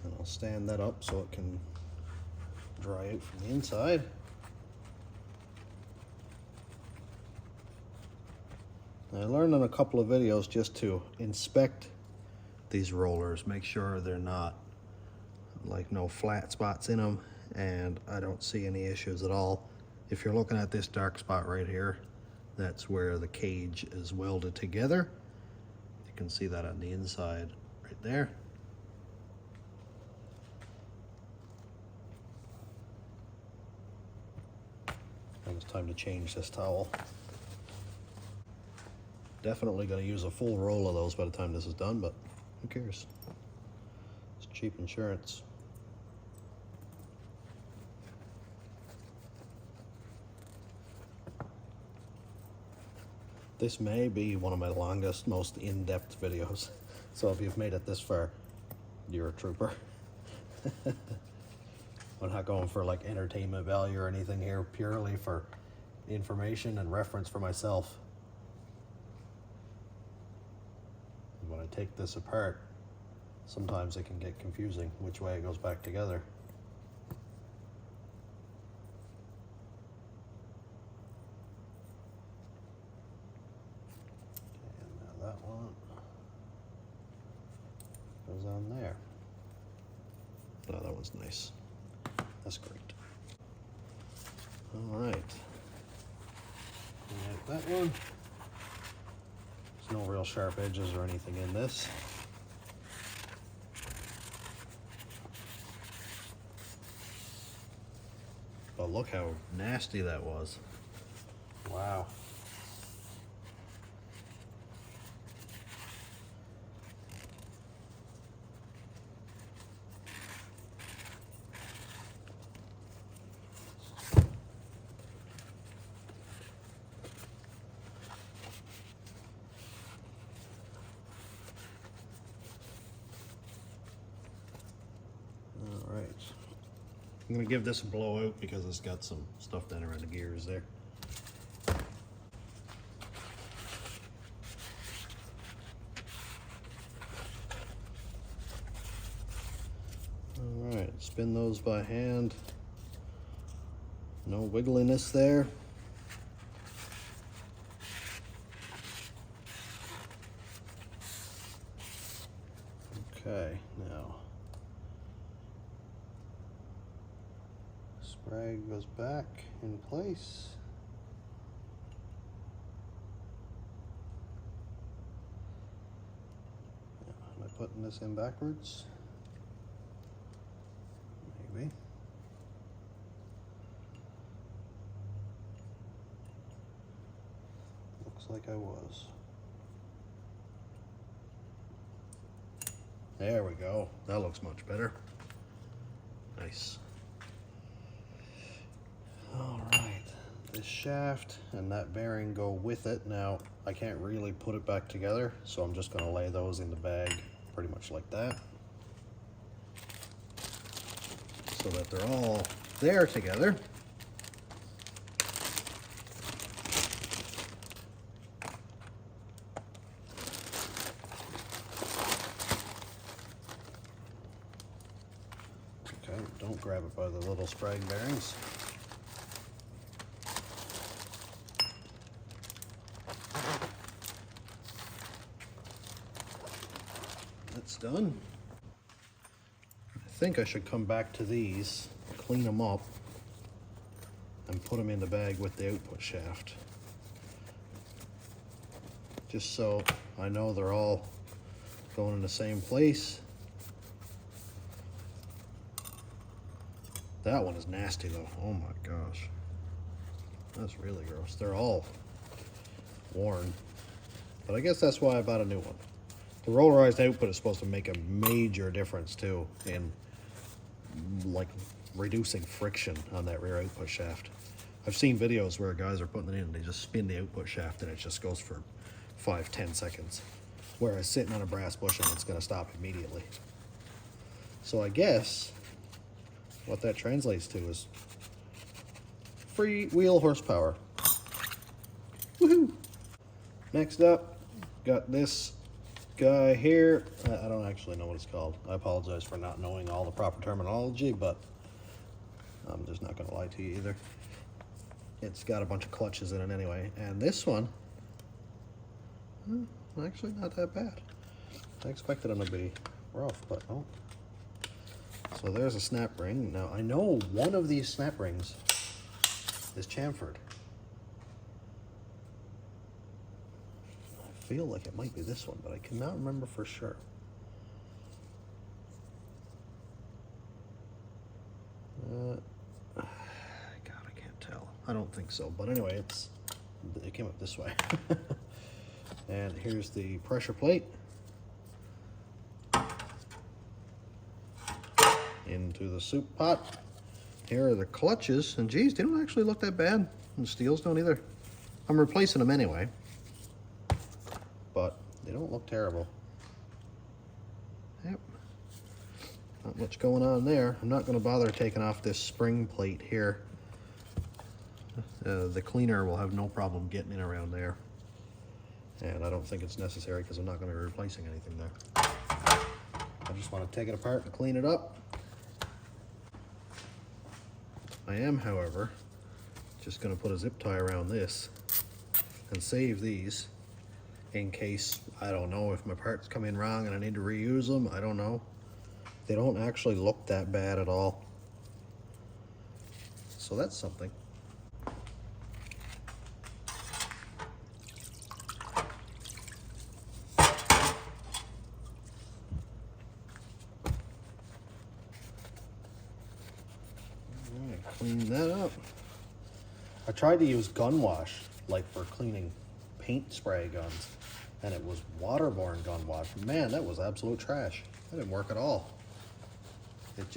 Speaker 1: And I'll stand that up so it can dry out from the inside. I learned in a couple of videos just to inspect these rollers, make sure they're not like no flat spots in them, and I don't see any issues at all. If you're looking at this dark spot right here, that's where the cage is welded together. You can see that on the inside right there. it's time to change this towel. Definitely going to use a full roll of those by the time this is done, but who cares? It's cheap insurance. This may be one of my longest, most in-depth videos. So if you've made it this far, you're a trooper. I'm not going for like entertainment value or anything here, purely for information and reference for myself. When I take this apart, sometimes it can get confusing which way it goes back together. That one goes on there. Oh, that was nice. That's great. All right. That one. There's no real sharp edges or anything in this. But look how nasty that was. Wow. I'm going to give this a blowout because it's got some stuff down around the gears there. Alright, spin those by hand. No wiggliness there. Okay, now sprag goes back in place. Am I putting this in backwards? Maybe. Looks like I was. There we go. That looks much better. Nice. Alright, this shaft and that bearing go with it. Now, I can't really put it back together, so I'm just going to lay those in the bag pretty much like that, so that they're all there together. Okay, don't grab it by the little sprag bearings. That's done. I think I should come back to these, clean them up, and put them in the bag with the output shaft. Just so I know they're all going in the same place. That one is nasty though. Oh my gosh. That's really gross. They're all worn. But I guess that's why I bought a new one. The rollarized output is supposed to make a major difference too in like reducing friction on that rear output shaft. I've seen videos where guys are putting it in and they just spin the output shaft and it just goes for 5-10 seconds. Whereas sitting on a brass bushing, it's going to stop immediately. So I guess what that translates to is free wheel horsepower. Woohoo! Next up, got this guy here. I don't actually know what it's called. I apologize for not knowing all the proper terminology, but I'm just not going to lie to you either. It's got a bunch of clutches in it anyway. And this one, actually not that bad. I expected them to be rough, but no. So there's a snap ring. Now I know one of these snap rings is chamfered. I feel like it might be this one, but I cannot remember for sure. God, I can't tell. I don't think so. But anyway, it came up this way. And here's the pressure plate. Into the soup pot. Here are the clutches, and geez, they don't actually look that bad. And the steels don't either. I'm replacing them anyway, but they don't look terrible. Yep. Not much going on there. I'm not going to bother taking off this spring plate here. The cleaner will have no problem getting in around there. And I don't think it's necessary because I'm not going to be replacing anything there. I just want to take it apart and clean it up. I am, however, just going to put a zip tie around this and save these in case, I don't know, if my parts come in wrong and I need to reuse them. I don't know. They don't actually look that bad at all. So that's something. Clean that up. I tried to use gun wash, like for cleaning paint spray guns, and it was waterborne gun wash. Man, that was absolute trash. That didn't work at all. It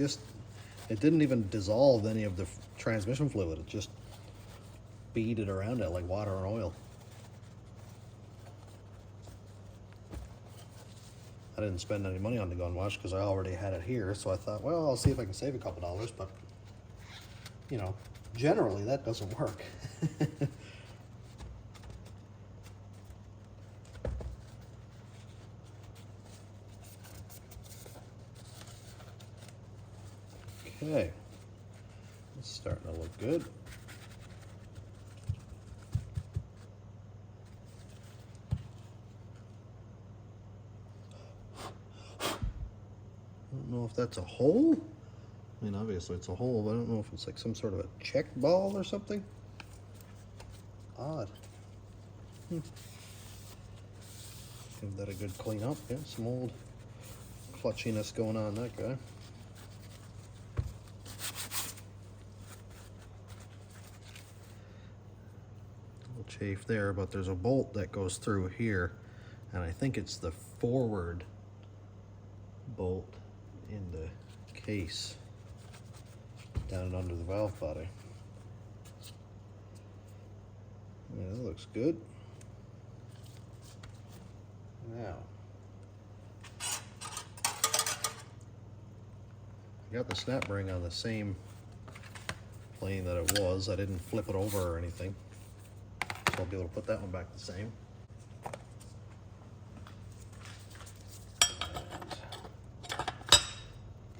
Speaker 1: didn't even dissolve any of the transmission fluid. It just beaded around it like water and oil. I didn't spend any money on the gun wash because I already had it here, so I thought, well, I'll see if I can save a couple dollars, but you know, generally that doesn't work. Okay, it's starting to look good. I don't know if that's a hole. I mean, obviously it's a hole, but I don't know if it's like some sort of a check ball or something. Odd. Give that a good clean up. Yeah, some old clutchiness going on that guy. Chafe there, but there's a bolt that goes through here, and I think it's the forward bolt in the case down under the valve body. Yeah, that looks good. Now, I got the snap ring on the same plane that it was. I didn't flip it over or anything. I'll be able to put that one back the same. And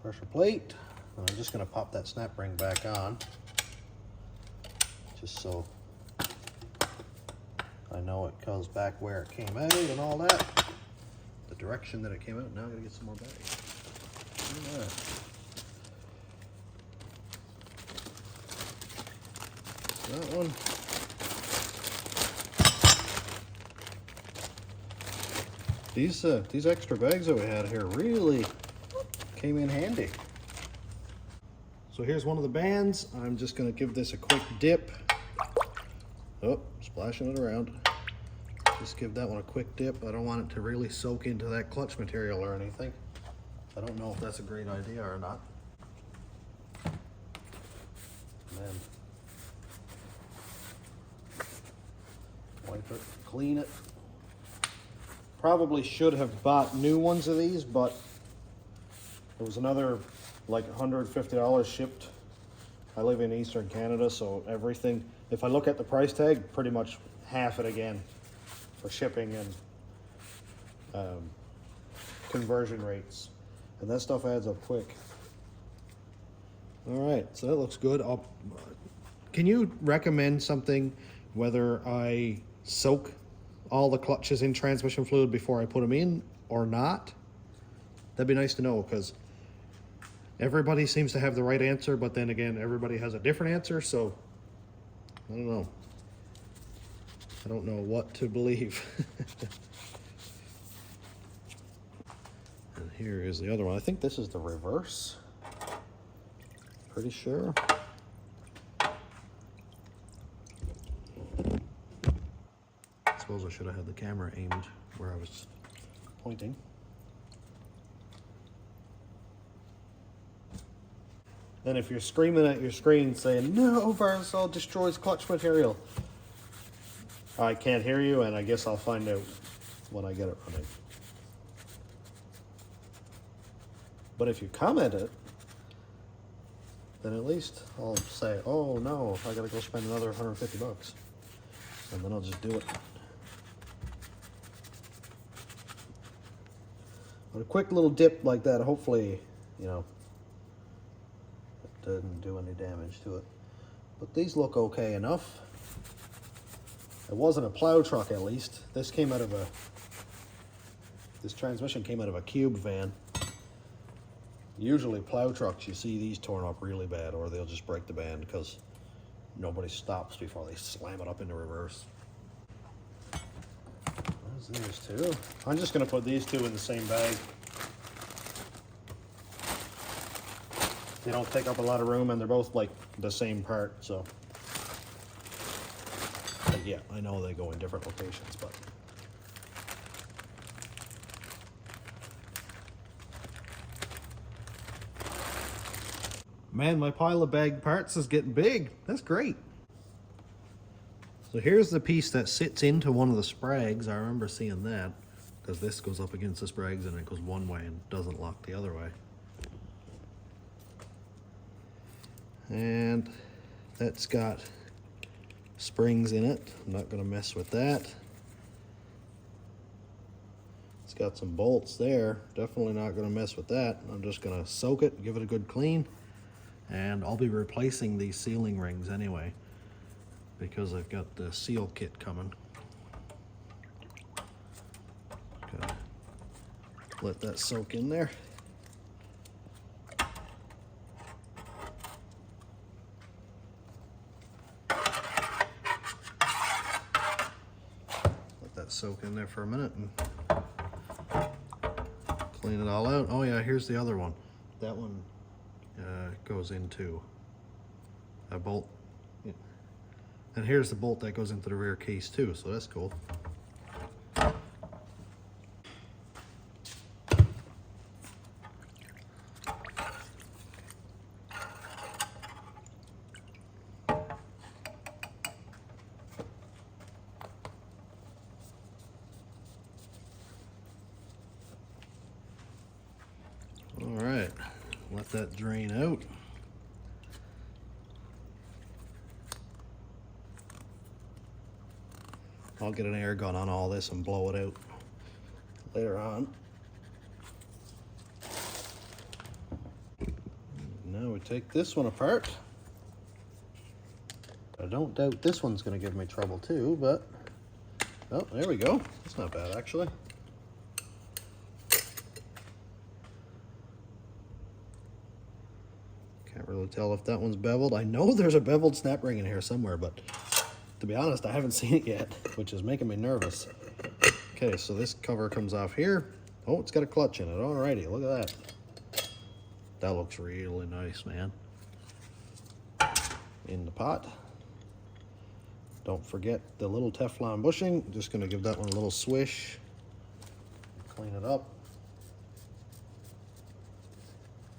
Speaker 1: pressure plate. I'm just going to pop that snap ring back on, just so I know it goes back where it came out and all that. The direction that it came out. Now I'm going to get some more bags. All right. That one. These extra bags that we had here really came in handy. So here's one of the bands. I'm just going to give this a quick dip. Oh, splashing it around. Just give that one a quick dip. I don't want it to really soak into that clutch material or anything. I don't know if that's a great idea or not. And then wipe it, clean it. Probably should have bought new ones of these, but there was another like $150 shipped. I live in Eastern Canada, so everything, if I look at the price tag, pretty much half it again for shipping and conversion rates. And that stuff adds up quick. All right, so that looks good. Can you recommend something, whether I soak all the clutches in transmission fluid before I put them in or not? That'd be nice to know, because everybody seems to have the right answer, but then again, everybody has a different answer, so I don't know. I don't know what to believe. And here is the other one. I think this is the reverse. Pretty sure. suppose I should have had the camera aimed where I was pointing. Then if you're screaming at your screen saying, no, Varsol destroys clutch material, I can't hear you, and I guess I'll find out when I get it running. But if you comment it, then at least I'll say, oh no, I gotta go spend another 150 bucks. And then I'll just do it. But a quick little dip like that, hopefully, you know, it doesn't do any damage to it. But these look okay enough. It wasn't a plow truck, at least. This transmission came out of a cube van. Usually plow trucks, you see these torn up really bad, or they'll just break the band because nobody stops before they slam it up into reverse. There's these two. I'm just gonna put these two in the same bag. They don't take up a lot of room, and they're both like the same part, so. But yeah, I know they go in different locations, but. Man, my pile of bagged parts is getting big. That's great. So here's the piece that sits into one of the sprags. I remember seeing that because this goes up against the sprags and it goes one way and doesn't lock the other way. And that's got springs in it. I'm not going to mess with that. It's got some bolts there. Definitely not going to mess with that. I'm just going to soak it, give it a good clean. And I'll be replacing these sealing rings anyway because I've got the seal kit coming. Okay. Let that soak in there. Let that soak in there for a minute and clean it all out. Oh yeah, here's the other one. That one goes into a bolt, and here's the bolt that goes into the rear case too, so that's cool. All right, let that drain out. I'll get an air gun on all this and blow it out later on. Now we take this one apart. I don't doubt this one's going to give me trouble too, but oh, there we go. That's not bad actually. Can't really tell if that one's beveled. I know there's a beveled snap ring in here somewhere, but to be honest, I haven't seen it yet, which is making me nervous. Okay, so this cover comes off here. Oh, it's got a clutch in it. Alrighty, look at that. That looks really nice, man. In the pot. Don't forget the little Teflon bushing. Just gonna give that one a little swish. Clean it up.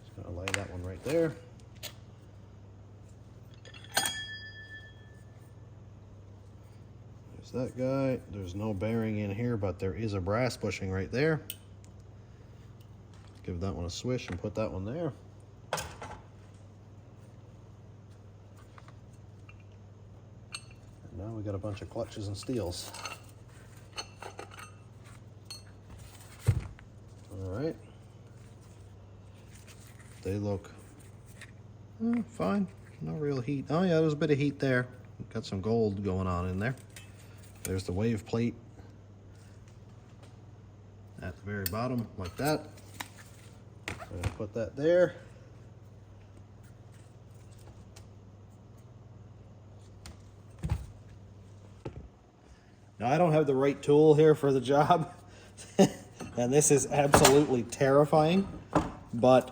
Speaker 1: Just gonna lay that one right there. That guy, there's no bearing in here, but there is a brass bushing right there. Give that one a swish and put that one there. And now we got a bunch of clutches and steels. All right. They look fine. No real heat. Oh yeah, there's a bit of heat there. Got some gold going on in there. There's the wave plate at the very bottom, like that. I'm gonna put that there. Now I don't have the right tool here for the job, and this is absolutely terrifying, but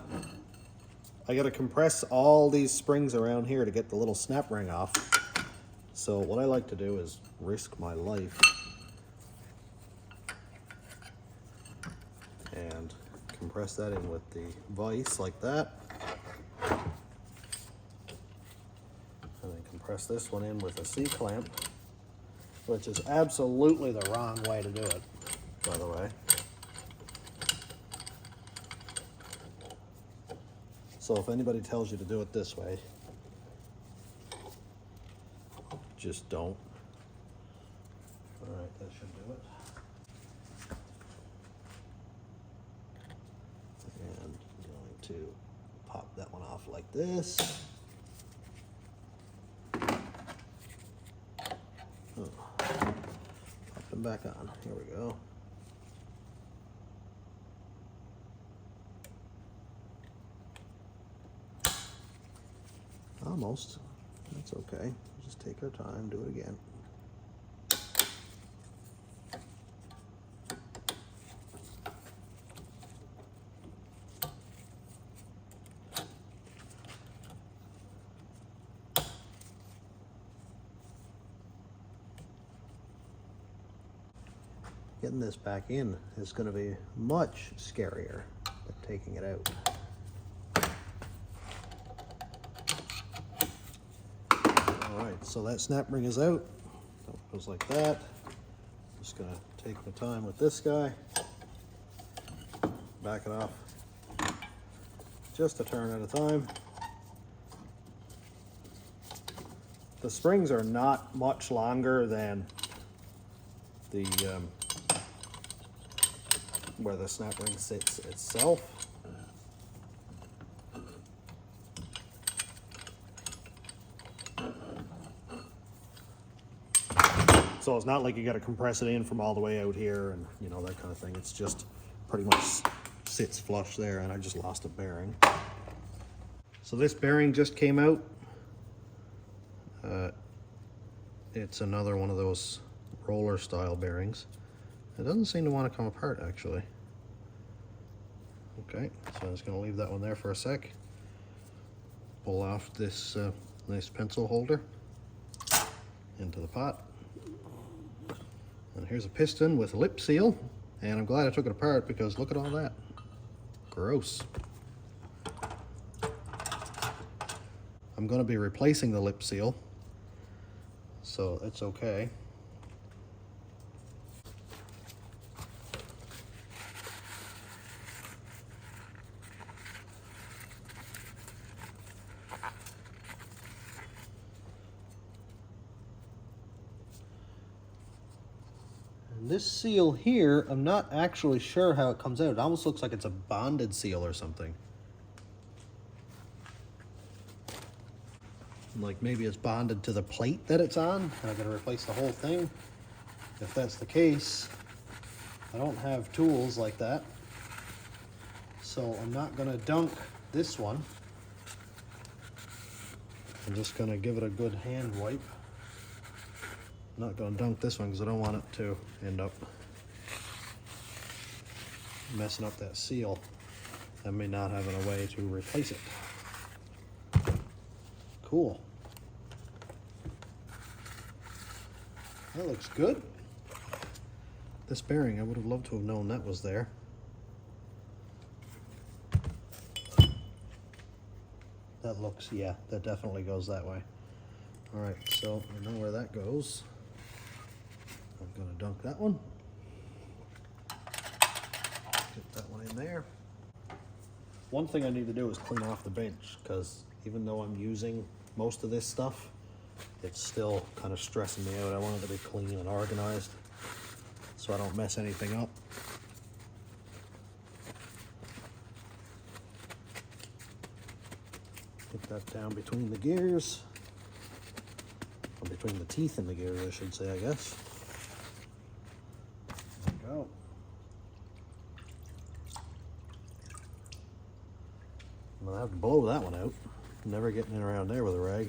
Speaker 1: I gotta compress all these springs around here to get the little snap ring off. So what I like to do is risk my life compress that in with the vise like that. And then compress this one in with a C-clamp, which is absolutely the wrong way to do it, by the way. So if anybody tells you to do it this way, just don't. All right, that should do it. And I'm going to pop that one off like this. Oh. Pop them back on. Here we go. Almost. That's okay. Just take our time, do it again. Getting this back in is going to be much scarier than taking it out. Alright, so that snap ring is out. That goes like that. Just going to take my time with this guy. Back it off just a turn at a time. The springs are not much longer than the where the snap ring sits itself. So it's not like you got to compress it in from all the way out here and you know, that kind of thing. It's just pretty much sits flush there, and I just lost a bearing. So this bearing just came out. It's another one of those roller style bearings. It doesn't seem to want to come apart actually. Okay, so I'm just going to leave that one there for a sec. Pull off this nice pencil holder into the pot. And here's a piston with a lip seal, and I'm glad I took it apart because look at all that. Gross. I'm going to be replacing the lip seal, so it's okay. This seal here, I'm not actually sure how it comes out. It almost looks like it's a bonded seal or something. Like maybe it's bonded to the plate that it's on, and I gotta replace the whole thing. If that's the case, I don't have tools like that. So I'm not gonna dunk this one. I'm just gonna give it a good hand wipe. I'm not going to dunk this one because I don't want it to end up messing up that seal and me not having a way to replace it. Cool. That looks good. This bearing, I would have loved to have known that was there. That looks, yeah, that definitely goes that way. All right, so I know where that goes. I'm going to dunk that one. Get that one in there. One thing I need to do is clean off the bench because even though I'm using most of this stuff, it's still kind of stressing me out. I want it to be clean and organized so I don't mess anything up. Put that down between the gears. Or between the teeth and the gears, I should say, I guess. There we go. I'm gonna have to blow that one out. Never getting in around there with a rag.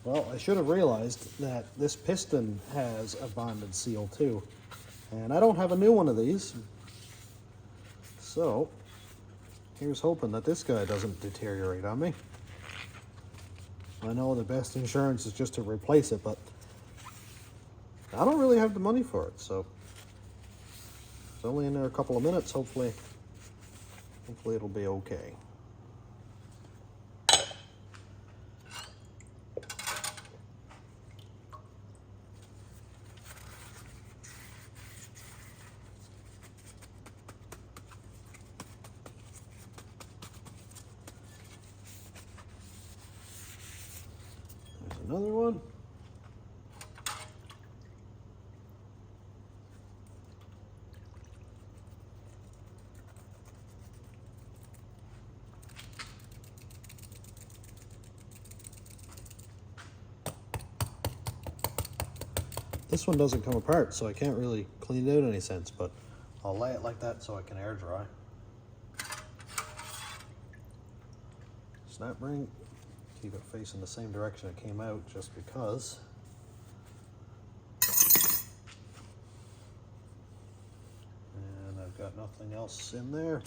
Speaker 1: Well, I should have realized that this piston has a bonded seal too. And I don't have a new one of these, So here's hoping that this guy doesn't deteriorate on me. I know the best insurance is just to replace it, but I don't really have the money for it, so it's only in there a couple of minutes. Hopefully it'll be okay. There's another one. This one doesn't come apart, so I can't really clean it out in any sense, but I'll lay it like that so I can air dry. Snap ring, keep it facing the same direction it came out just because. And I've got nothing else in there.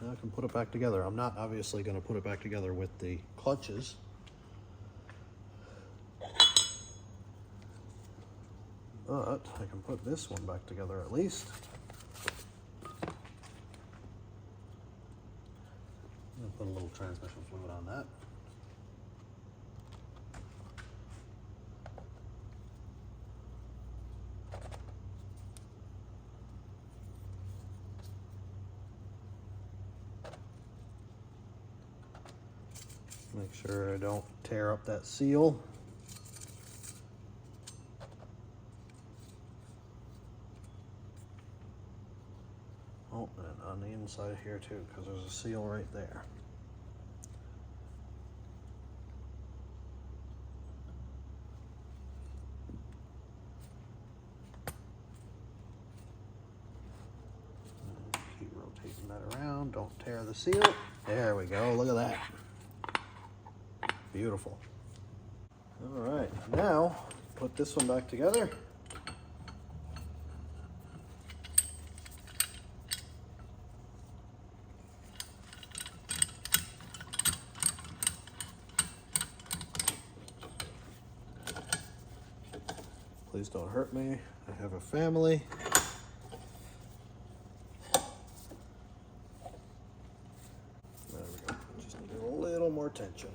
Speaker 1: Now I can put it back together. I'm not obviously going to put it back together with the clutches. But I can put this one back together at least. I'm going to put a little transmission fluid on that. Make sure I don't tear up that seal. Oh, and on the inside here too, because there's a seal right there. And keep rotating that around, don't tear the seal. There we go, look at that. Beautiful. All right, now put this one back together. Please don't hurt me. I have a family. There we go. Just need a little more tension.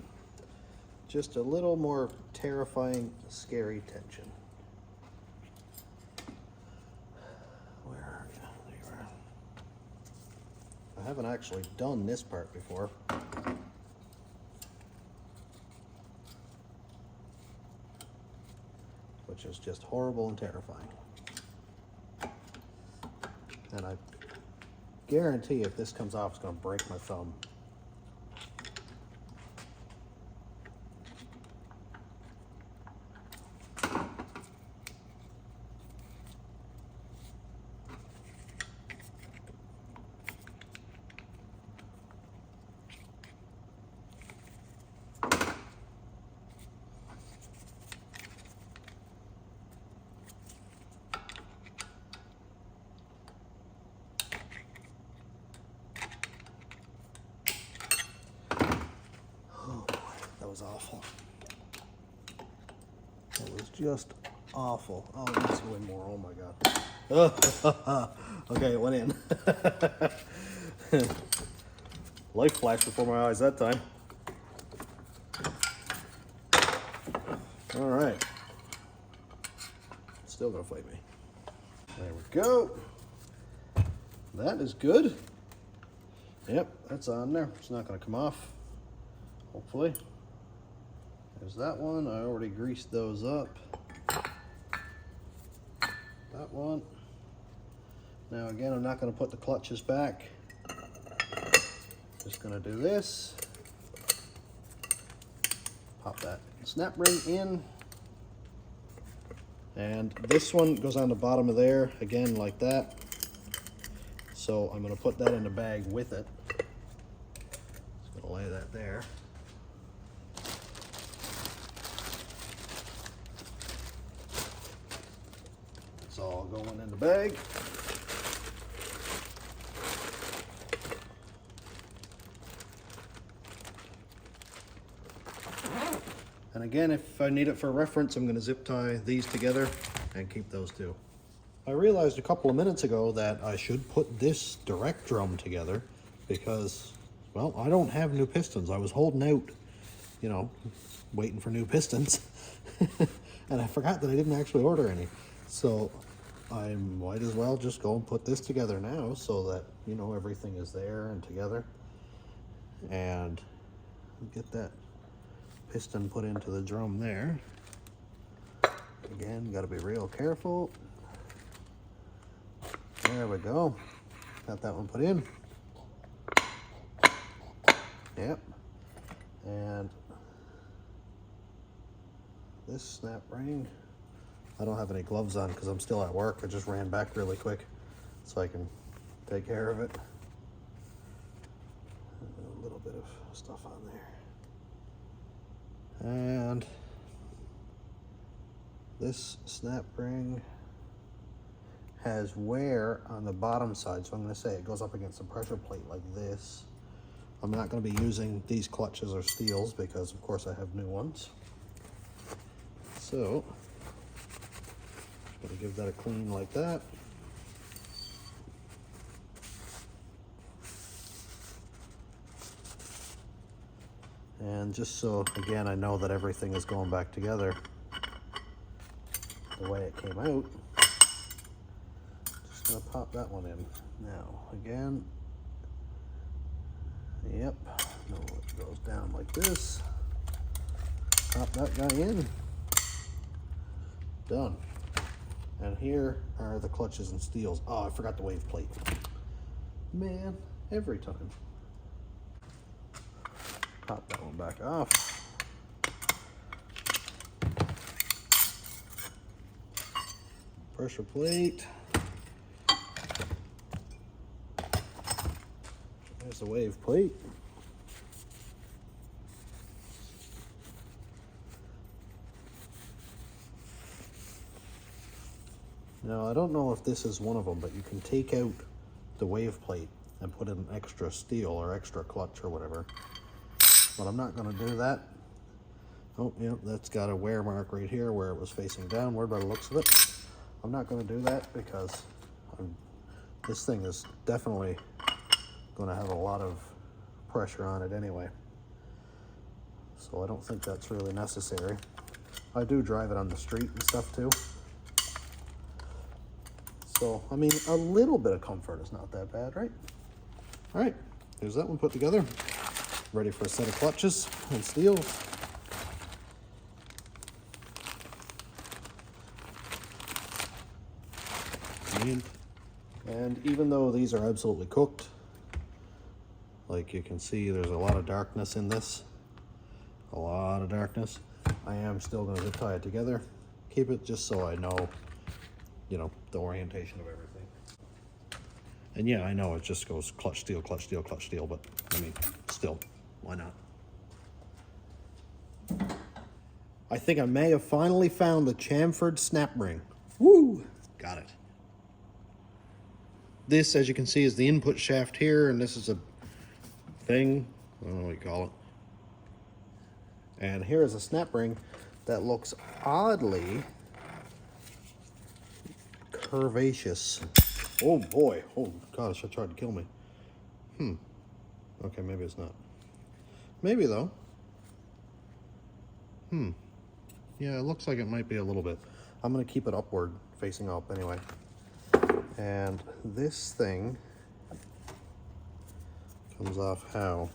Speaker 1: Just a little more terrifying, scary tension. Where are you? There you are. I haven't actually done this part before. Which is just horrible and terrifying. And I guarantee if this comes off, it's going to break my thumb. That was awful. That was just awful. Oh, that's way more. Oh my God. Okay, it went in. Life flashed before my eyes that time. All right. Still gonna fight me. There we go. That is good. Yep, that's on there. It's not gonna come off, hopefully. There's that one. I already greased those up. That one. Now again, I'm not going to put the clutches back. Just going to do this. Pop that snap ring in. And this one goes on the bottom of there, again like that. So I'm going to put that in the bag with it. Just going to lay that there. It's all going in the bag. And again, if I need it for reference, I'm going to zip tie these together and keep those two. I realized a couple of minutes ago that I should put this direct drum together because, well, I don't have new pistons. I was holding out, you know, waiting for new pistons. And I forgot that I didn't actually order any. So I might as well just go and put this together now so that, you know, everything is there and together. And get that piston put into the drum there. Again, got to be real careful. There we go. Got that one put in. Yep. And this snap ring, I don't have any gloves on because I'm still at work. I just ran back really quick so I can take care of it. A little bit of stuff on there. And this snap ring has wear on the bottom side, so I'm going to say it goes up against the pressure plate like this. I'm not going to be using these clutches or steels because of course I have new ones. So just going to give that a clean like that. And just so again I know that everything is going back together the way it came out, just gonna pop that one in. Now again, yep, no, it goes down like this. Pop that guy in. Done. And here are the clutches and steels. Oh, I forgot the wave plate. Man, every time. Pop that one back off. Pressure plate. There's the wave plate. Now, I don't know if this is one of them, but you can take out the wave plate and put in an extra steel or extra clutch or whatever. But I'm not going to do that. Oh, yeah, that's got a wear mark right here where it was facing downward by the looks of it. I'm not going to do that because this thing is definitely going to have a lot of pressure on it anyway. So I don't think that's really necessary. I do drive it on the street and stuff too. So, I mean, a little bit of comfort is not that bad, right? All right, here's that one put together. Ready for a set of clutches and steels. And even though these are absolutely cooked, like you can see, there's a lot of darkness in this. A lot of darkness. I am still going to zip tie it together. Keep it just so I know, you know, the orientation of everything. And yeah, I know it just goes clutch, steel, clutch, steel, clutch, steel, but I mean, still, why not? I think I may have finally found the chamfered snap ring. Woo! Got it. This, as you can see, is the input shaft here, and this is a thing, I don't know what you call it. And here is a snap ring that looks oddly curvaceous. Oh boy, oh gosh, I tried to kill me. Okay, maybe it's not. Maybe though. Yeah, it looks like it might be a little bit. I'm gonna keep it upward, facing up anyway. And this thing comes off how?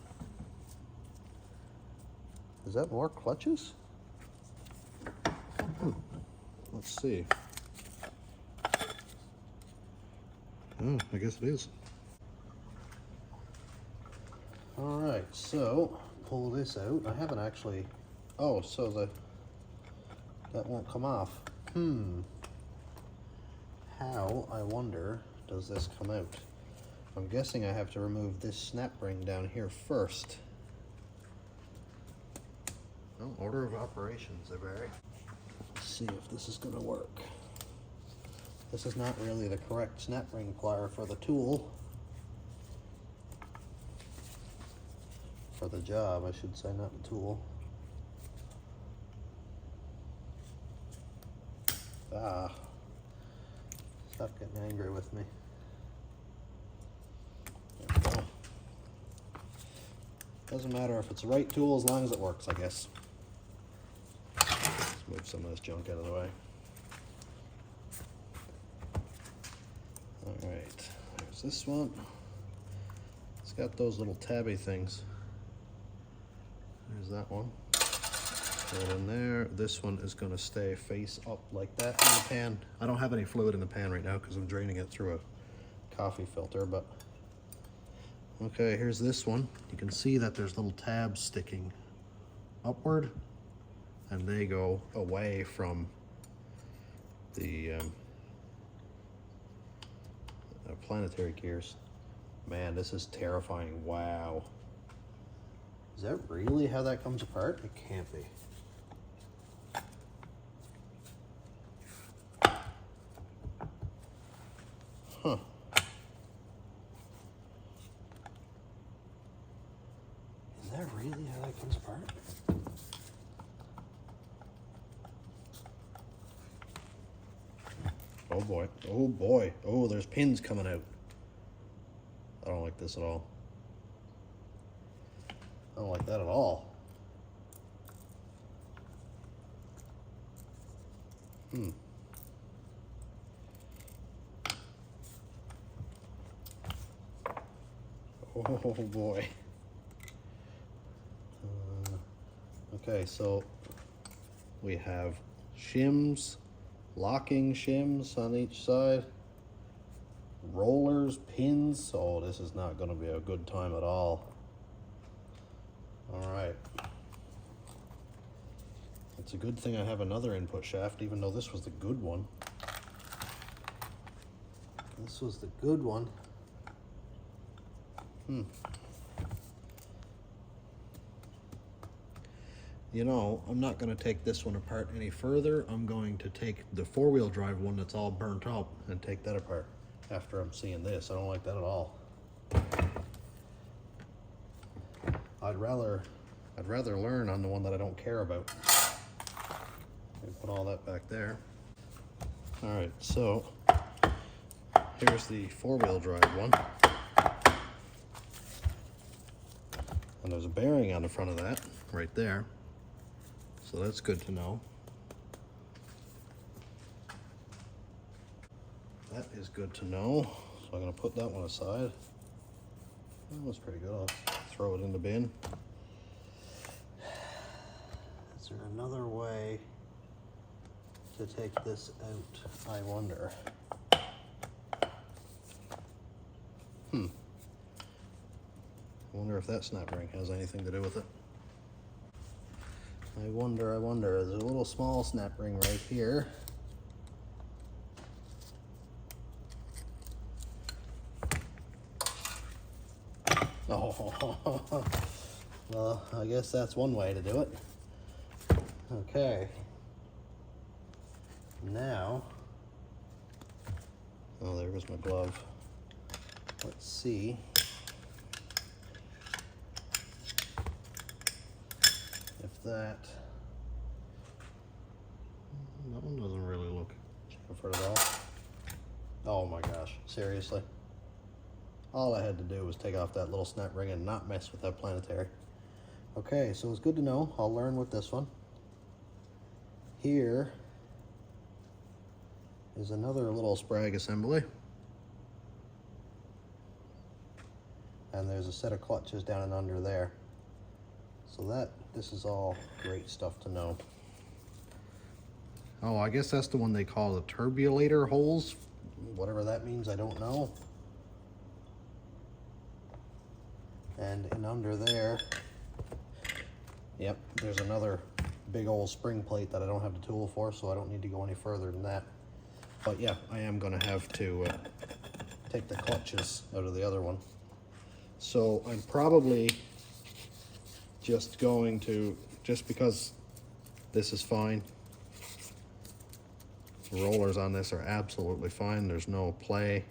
Speaker 1: Is that more clutches? Let's see. Oh, I guess it is. All right, so pull this out. I haven't actually, oh, so that won't come off. How, I wonder, does this come out? I'm guessing I have to remove this snap ring down here first. Oh, order of operations, Barry. Let's see if this is gonna work. This is not really the correct snap ring plier for the tool. For the job, I should say, not the tool. with me. There we go. Doesn't matter if it's the right tool as long as it works, I guess. Let's move some of this junk out of the way. Alright, there's this one. It's got those little tabby things. There's that one. Put it in there. This one is going to stay face up like that in the pan. I don't have any fluid in the pan right now because I'm draining it through a coffee filter, but okay, here's this one. You can see that there's little tabs sticking upward, and they go away from the planetary gears. Man, this is terrifying. Wow. Is that really how that comes apart? It can't be. Huh. Is that really how that comes apart? Oh boy. Oh boy. Oh, there's pins coming out. I don't like this at all. I don't like that at all. Oh boy. Okay, so we have shims, locking shims on each side, rollers, pins. Oh, this is not going to be a good time at all. All right. It's a good thing I have another input shaft, even though this was the good one. This was the good one. You know, I'm not going to take this one apart any further. I'm going to take the four-wheel drive one that's all burnt up and take that apart after I'm seeing this. I don't like that at all. I'd rather learn on the one that I don't care about. Put all that back there. All right, so here's the four-wheel drive one. And there's a bearing on the front of that right there. So that's good to know. That is good to know. So I'm gonna put that one aside. That was pretty good. I'll throw it in the bin. Is there another way to take this out? I wonder. I wonder if that snap ring has anything to do with it. I wonder. There's a little small snap ring right here. Oh, well, I guess that's one way to do it. Okay. Now, oh, there goes my glove. Let's see. If that one doesn't really look chamfered at all. Oh my gosh, seriously. All I had to do was take off that little snap ring and not mess with that planetary. Okay, so it's good to know. I'll learn with this one. Here is another little Sprague assembly. And there's a set of clutches down and under there. So this is all great stuff to know. Oh, I guess that's the one they call the turbulator holes. Whatever that means, I don't know. And in under there, yep, there's another big old spring plate that I don't have the tool for, so I don't need to go any further than that. But yeah, I am going to have to take the clutches out of the other one. So I'm probably just going to, just because this is fine, the rollers on this are absolutely fine. There's no play,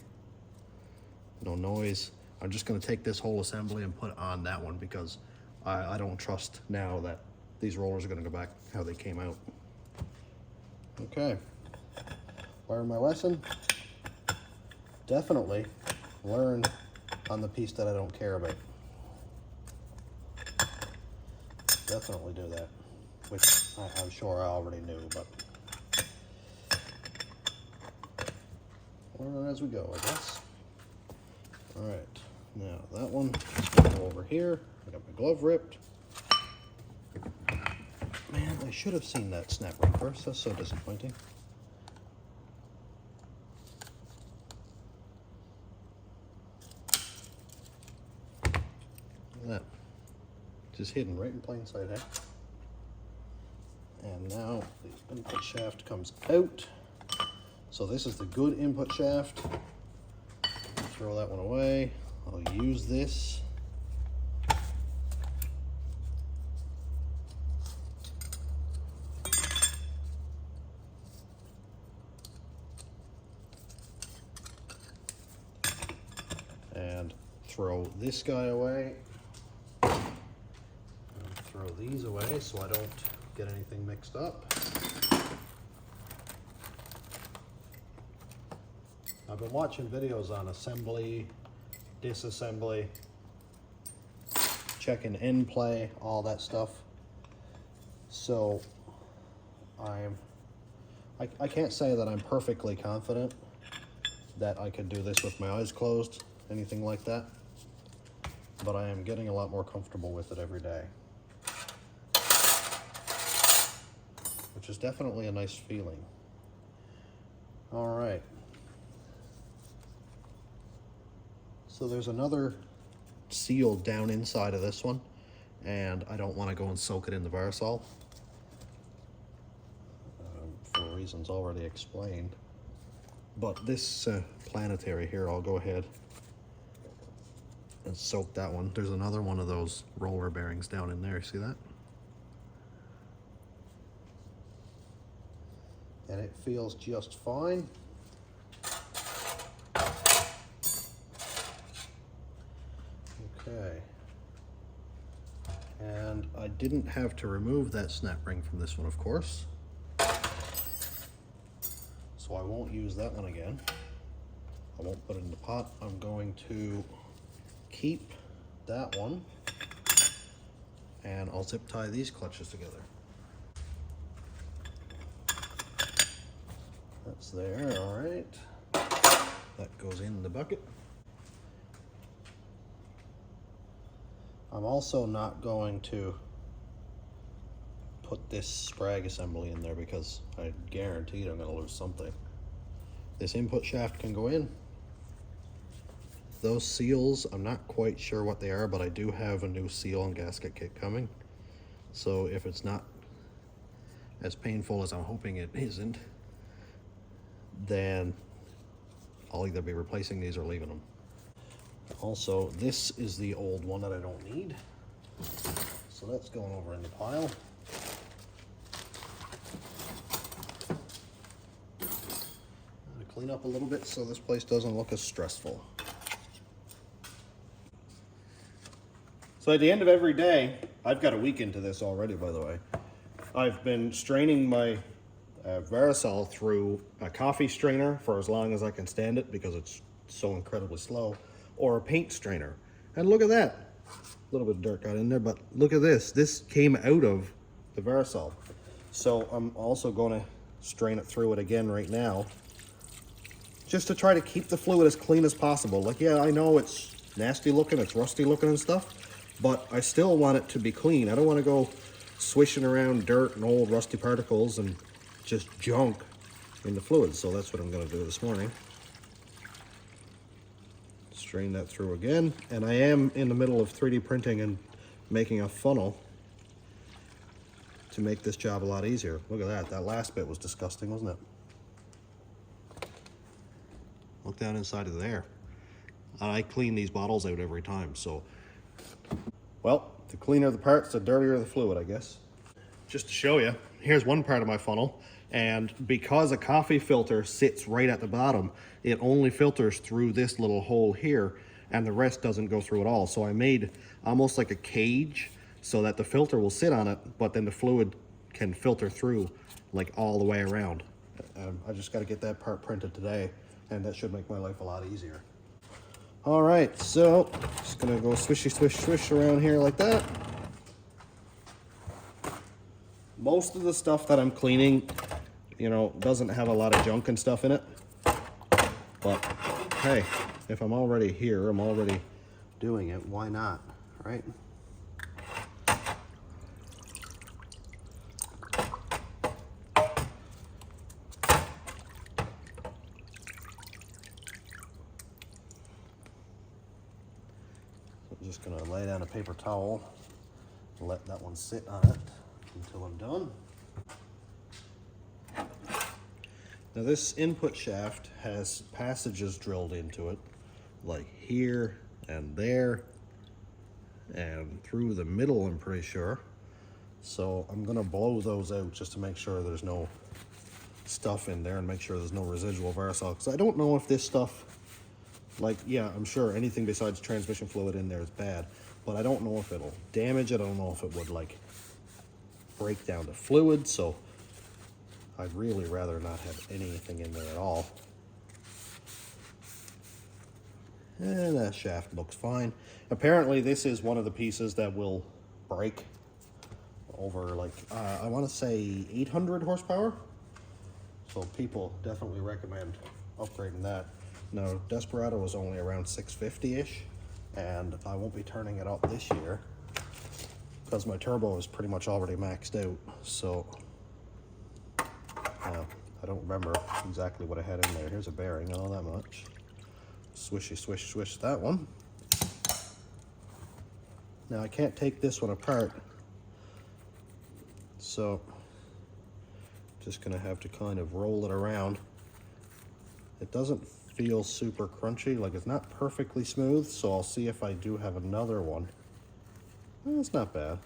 Speaker 1: no noise. I'm just going to take this whole assembly and put it on that one because I don't trust now that these rollers are going to go back how they came out. Okay. Learn my lesson. definitely learn on the piece that I don't care about. Definitely do that, which I'm sure I already knew, but learn as we go, I guess. All right, now that one is going to go over here. I got my glove ripped. Man, I should have seen that snap ring first. That's so disappointing. Look at that. Just hidden right in plain sight, eh? And now the input shaft comes out. So this is the good input shaft. Throw that one away. I'll use this. And throw this guy away. And throw these away so I don't get anything mixed up. I've been watching videos on assembly, disassembly, checking end play, all that stuff. So I can't say that I'm perfectly confident that I could do this with my eyes closed, anything like that, but I am getting a lot more comfortable with it every day, which is definitely a nice feeling. All right. So there's another seal down inside of this one, and I don't want to go and soak it in the Versaol for reasons already explained. But this planetary here, I'll go ahead and soak that one. There's another one of those roller bearings down in there, see that? And it feels just fine. Okay. And I didn't have to remove that snap ring from this one, of course. So I won't use that one again. I won't put it in the pot. I'm going to keep that one, and I'll zip tie these clutches together. That's there, all right. That goes in the bucket. I'm also not going to put this sprag assembly in there because I guarantee I'm going to lose something. This input shaft can go in. Those seals, I'm not quite sure what they are, but I do have a new seal and gasket kit coming. So if it's not as painful as I'm hoping it isn't, then I'll either be replacing these or leaving them. Also, this is the old one that I don't need, so that's going over in the pile. I'm gonna clean up a little bit so this place doesn't look as stressful. So at the end of every day, I've got a week into this already, by the way. I've been straining my Versaol through a coffee strainer for as long as I can stand it because it's so incredibly slow, or a paint strainer. And look at that. A little bit of dirt got in there, but look at this. This came out of the Versaol. So I'm also going to strain it through it again right now, just to try to keep the fluid as clean as possible. Like, yeah, I know it's nasty looking, it's rusty looking and stuff, but I still want it to be clean. I don't want to go swishing around dirt and old rusty particles and just junk in the fluid. So that's what I'm going to do this morning. Strain that through again, and I am in the middle of 3D printing and making a funnel to make this job a lot easier. Look at that. That last bit was disgusting, wasn't it? Look down inside of there. I clean these bottles out every time, so well, the cleaner the parts, the dirtier the fluid, I guess. Just to show you, here's one part of my funnel, and because a coffee filter sits right at the bottom, it only filters through this little hole here, and the rest doesn't go through at all. So I made almost like a cage so that the filter will sit on it, but then the fluid can filter through like all the way around. I just got to get that part printed today, and that should make my life a lot easier. All right, so just gonna go swishy, swish, swish around here like that. Most of the stuff that I'm cleaning, you know, doesn't have a lot of junk and stuff in it. But hey, if I'm already here, I'm already doing it, why not, right? I'm just gonna lay down a paper towel and let that one sit on it until I'm done. Now this input shaft has passages drilled into it, like here and there, and through the middle, I'm pretty sure. So I'm gonna blow those out just to make sure there's no stuff in there and make sure there's no residual Varisol, because I don't know if this stuff, like, yeah, I'm sure anything besides transmission fluid in there is bad, but I don't know if it'll damage it. I don't know if it would like break down the fluid, so I'd really rather not have anything in there at all. And that shaft looks fine. Apparently this is one of the pieces that will break over like, I want to say 800 horsepower. So people definitely recommend upgrading that. Now, Desperado is only around 650-ish, and I won't be turning it up this year because my turbo is pretty much already maxed out. So I don't remember exactly what I had in there. Here's a bearing, all that much. Swishy, swish, swish that one. Now I can't take this one apart, so just gonna have to kind of roll it around. It doesn't feel super crunchy, like it's not perfectly smooth, so I'll see if I do have another one. It's not bad.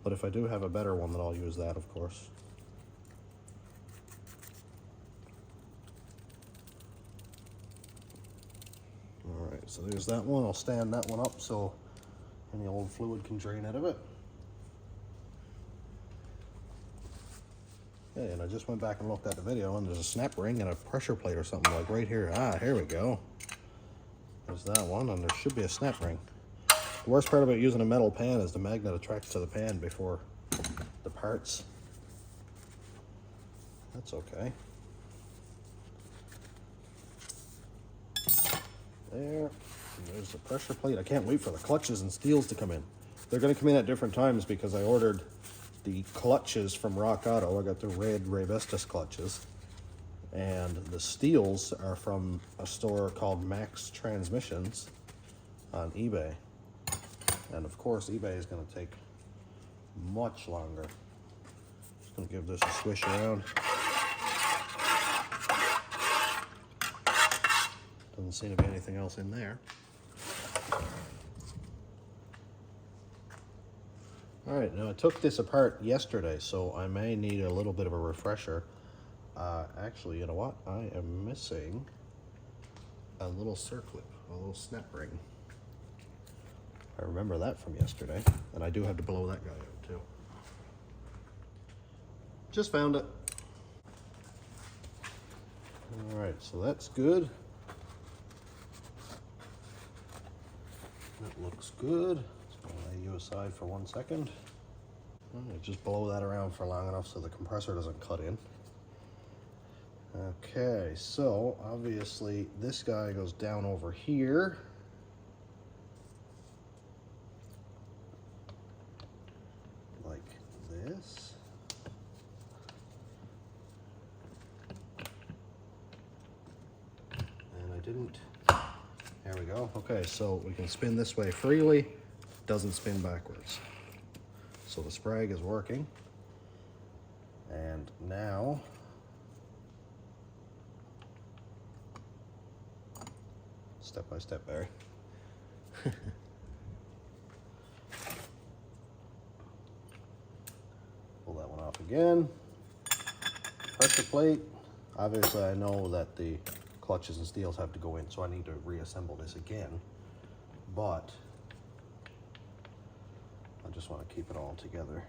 Speaker 1: But if I do have a better one, then I'll use that, of course. Alright, so there's that one. I'll stand that one up so any old fluid can drain out of it. Okay, and I just went back and looked at the video, and there's a snap ring and a pressure plate or something like right here. Ah, here we go. There's that one, and there should be a snap ring. The worst part about using a metal pan is the magnet attracts to the pan before the parts. That's okay. There. And there's the pressure plate. I can't wait for the clutches and steels to come in. They're going to come in at different times because I ordered the clutches from Rock Auto. I got the red Raybestos clutches. And the steels are from a store called Max Transmissions on eBay. And of course, eBay is going to take much longer. Just going to give this a swish around. Doesn't seem to be anything else in there. All right, now I took this apart yesterday, so I may need a little bit of a refresher. Actually, you know what? I am missing a little circlip, a little snap ring. I remember that from yesterday, and I do have to blow that guy out too. Just found it. All right, so that's good. That looks good. So I'll lay you aside for 1 second. Just blow that around for long enough so the compressor doesn't cut in. Okay, so obviously this guy goes down over here. Like this. And I didn't. There we go. Okay, so we can spin this way freely. Doesn't spin backwards. So the sprag is working. And now step by step, Barry. Pull that one off again. Pressure plate. Obviously I know that the clutches and steels have to go in, so I need to reassemble this again. But I just want to keep it all together.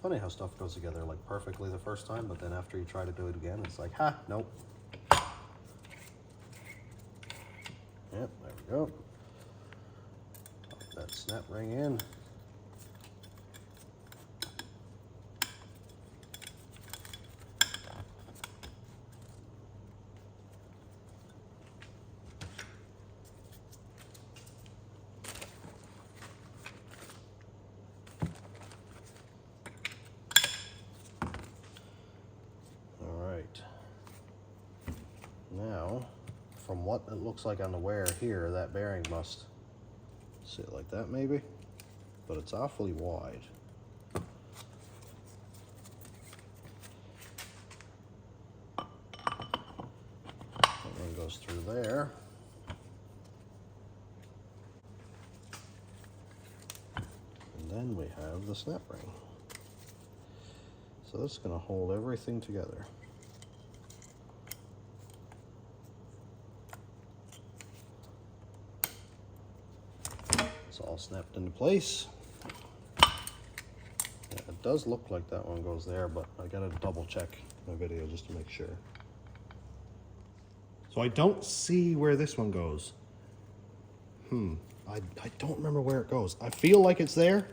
Speaker 1: funny how stuff goes together like perfectly the first time, but then after you try to do it again, it's like, ha, nope. Yep, there we go. Pop that snap ring in. Now, from what it looks like on the wear here, that bearing must sit like that maybe, but it's awfully wide. That one goes through there. And then we have the snap ring. So that's going to hold everything together. It's all snapped into place. Yeah, it does look like that one goes there, but I gotta double check my video just to make sure. So I don't see where this one goes. I don't remember where it goes. I feel like it's there,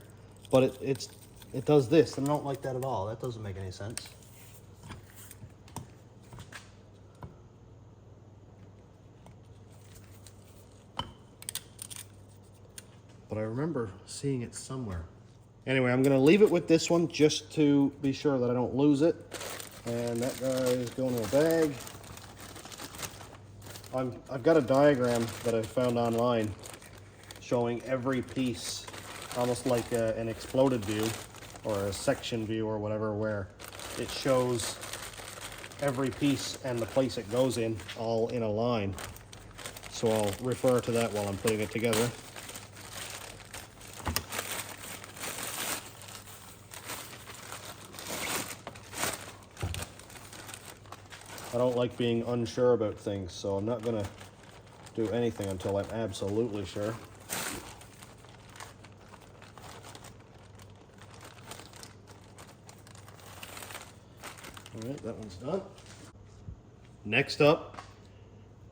Speaker 1: but it does this, and I don't like that at all. That doesn't make any sense. But I remember seeing it somewhere. Anyway, I'm gonna leave it with this one just to be sure that I don't lose it. And that guy is going in a bag. I've got a diagram that I found online showing every piece, almost like an exploded view or a section view or whatever, where it shows every piece and the place it goes in all in a line. So I'll refer to that while I'm putting it together. I don't like being unsure about things, so I'm not gonna do anything until I'm absolutely sure. All right, that one's done. Next up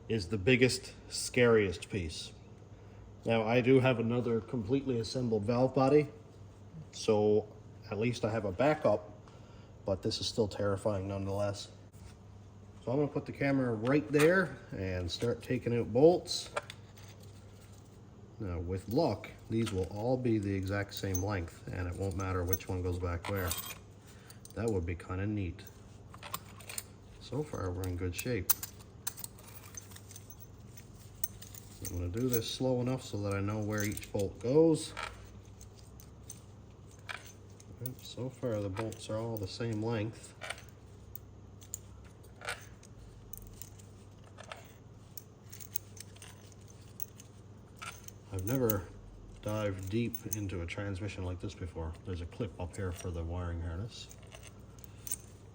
Speaker 1: is the biggest, scariest piece. Now, I do have another completely assembled valve body, so at least I have a backup, but this is still terrifying nonetheless. So I'm gonna put the camera right there and start taking out bolts. Now, with luck, these will all be the exact same length, and it won't matter which one goes back where. That would be kind of neat. So far, we're in good shape. I'm gonna do this slow enough so that I know where each bolt goes. So far, the bolts are all the same length. I've never dived deep into a transmission like this before. There's a clip up here for the wiring harness.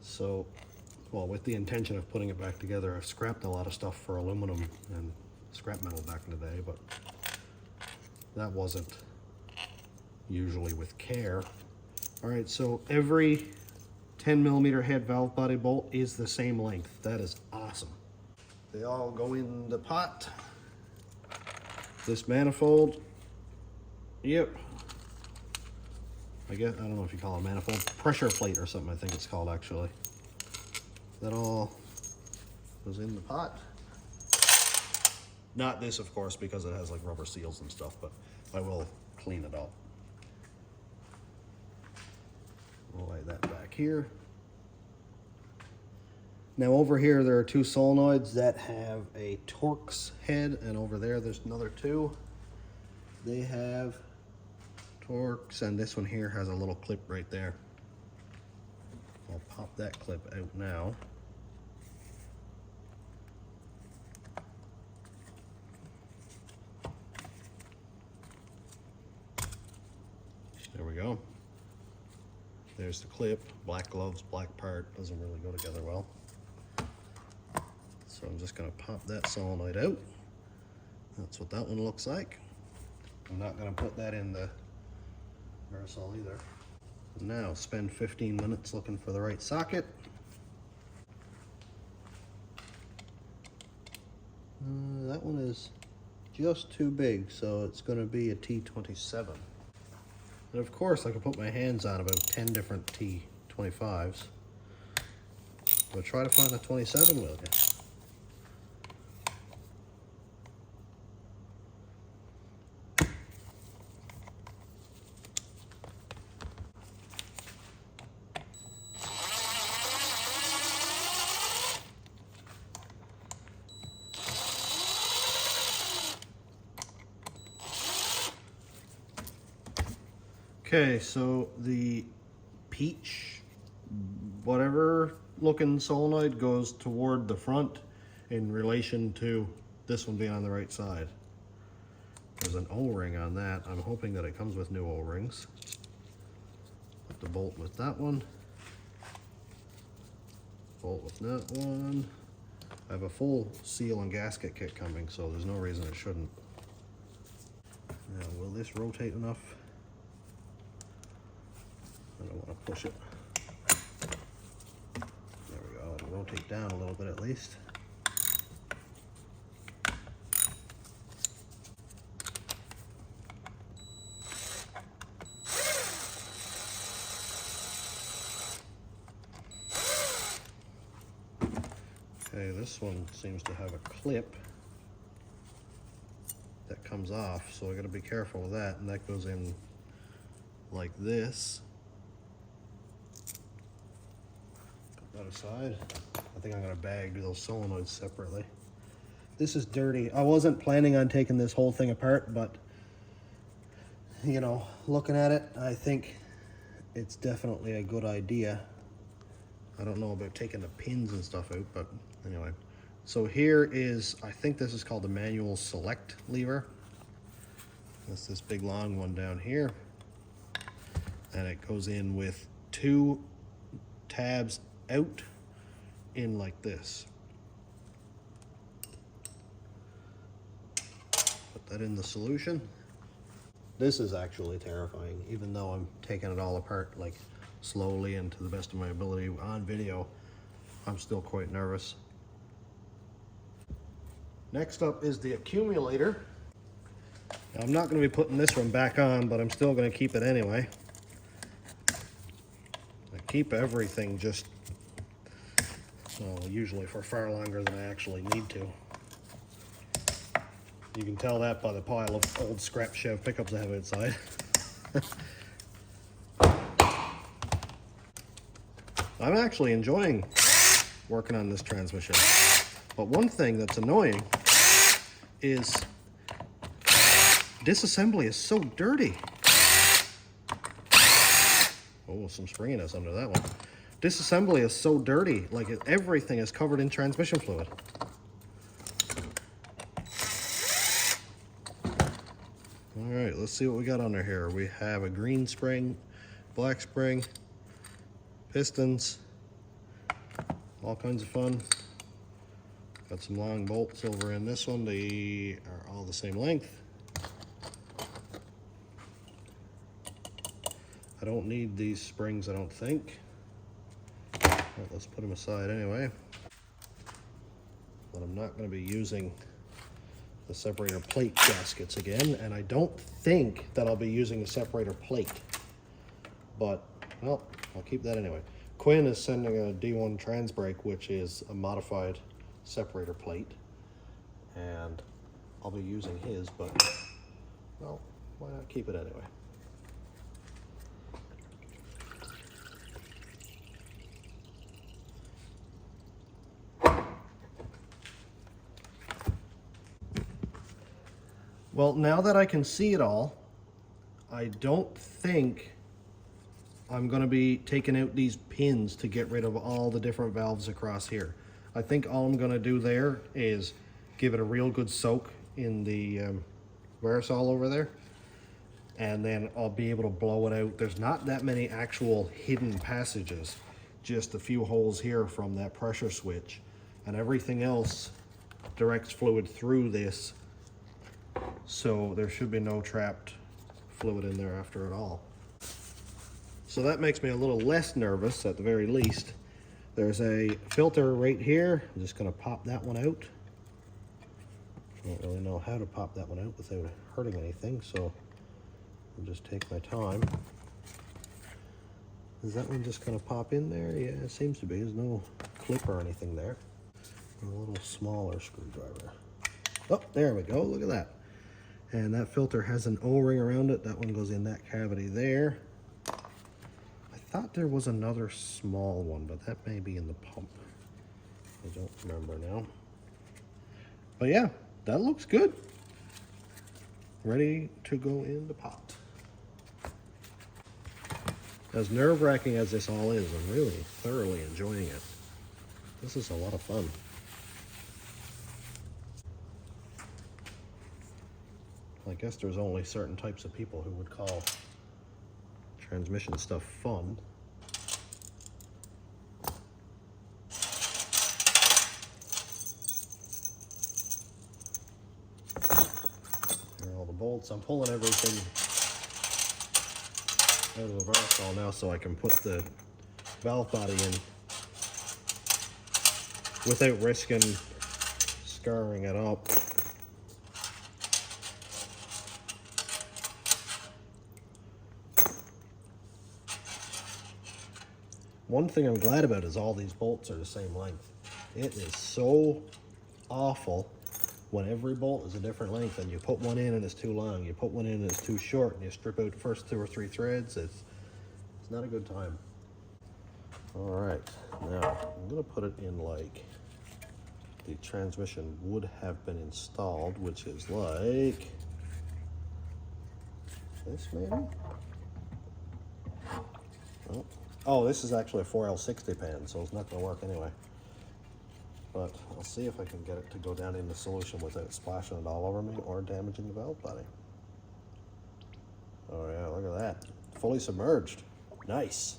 Speaker 1: So, well, with the intention of putting it back together, I've scrapped a lot of stuff for aluminum and scrap metal back in the day, but that wasn't usually with care. All right, so every 10mm head valve body bolt is the same length. That is awesome. They all go in the pot. This manifold, yep. I don't know if you call it a manifold, pressure plate or something, I think it's called actually. That all goes in the pot. Not this, of course, because it has like rubber seals and stuff, but I will clean it up. We'll lay that back here. Now over here, there are two solenoids that have a Torx head, and over there, there's another two. They have Torx, and this one here has a little clip right there. I'll pop that clip out now. There we go. There's the clip. Black gloves, black part. Doesn't really go together well. So I'm just going to pop that solenoid out. That's what that one looks like. I'm not going to put that in the Versol either. Now spend 15 minutes looking for the right socket. That one is just too big, so it's going to be a T27. And of course I could put my hands on about 10 different T25s. But try to find a 27 with you. Okay, so the peach, whatever looking solenoid goes toward the front in relation to this one being on the right side. There's an O-ring on that. I'm hoping that it comes with new O-rings. Put the bolt with that one. Bolt with that one. I have a full seal and gasket kit coming, so there's no reason it shouldn't. Now, will this rotate enough? I don't want to push it. There we go. It'll rotate down a little bit at least. Okay, this one seems to have a clip that comes off, so I got to be careful with that, and that goes in like this. Put that aside. I think I'm going to bag those solenoids separately. This is dirty. I wasn't planning on taking this whole thing apart, but you know, looking at it, I think it's definitely a good idea. I don't know about taking the pins and stuff out, but anyway. So here is, I think this is called the manual select lever. That's this big long one down here. And it goes in with 2 tabs out in like this. Put that in the solution. This is actually terrifying, even though I'm taking it all apart like slowly and to the best of my ability on video. I'm still quite nervous. Next up is the accumulator. Now, I'm not going to be putting this one back on, but I'm still going to keep it anyway. I keep everything just, well, usually for far longer than I actually need to. You can tell that by the pile of old scrap Chev pickups I have outside. I'm actually enjoying working on this transmission. But one thing that's annoying is disassembly is so dirty. Oh, some springiness under that one. Disassembly is so dirty, like everything is covered in transmission fluid. All right, let's see what we got under here. We have a green spring, black spring, pistons, all kinds of fun. Got some long bolts over in this one. They are all the same length. I don't need these springs, I don't think. Well, let's put them aside anyway. But I'm not going to be using the separator plate gaskets again, and I don't think that I'll be using a separator plate. But, well, I'll keep that anyway. Quinn is sending a D1 trans brake, which is a modified separator plate, and I'll be using his, but well, why not keep it anyway? Well, now that I can see it all, I don't think I'm going to be taking out these pins to get rid of all the different valves across here. I think all I'm going to do there is give it a real good soak in the Verisol over there, and then I'll be able to blow it out. There's not that many actual hidden passages, just a few holes here from that pressure switch, and everything else directs fluid through this, so there should be no trapped fluid in there after it all. So that makes me a little less nervous at the very least. There's a filter right here. I'm just gonna pop that one out. I don't really know how to pop that one out without hurting anything, so I'll just take my time. Is that one just gonna pop in there? Yeah, it seems to be. There's no clip or anything there. A little smaller screwdriver. Oh, there we go, look at that. And that filter has an O-ring around it. That one goes in that cavity there. I thought there was another small one, but that may be in the pump. I don't remember now. But yeah, that looks good. Ready to go in the pot. As nerve-wracking as this all is, I'm really thoroughly enjoying it. This is a lot of fun. I guess there's only certain types of people who would call transmission stuff fun. Here are all the bolts. I'm pulling everything out of the valve now so I can put the valve body in without risking scarring it up. One thing I'm glad about is all these bolts are the same length. It is so awful when every bolt is a different length and you put one in and it's too long, you put one in and it's too short, and you strip out the first 2 or 3 threads. It's not a good time. All right, now I'm gonna put it in like the transmission would have been installed, which is like this maybe? Oh, this is actually a 4L60 pan, so it's not gonna work anyway. But I'll see if I can get it to go down in the solution without splashing it all over me or damaging the valve body. Oh yeah, look at that. Fully submerged. Nice.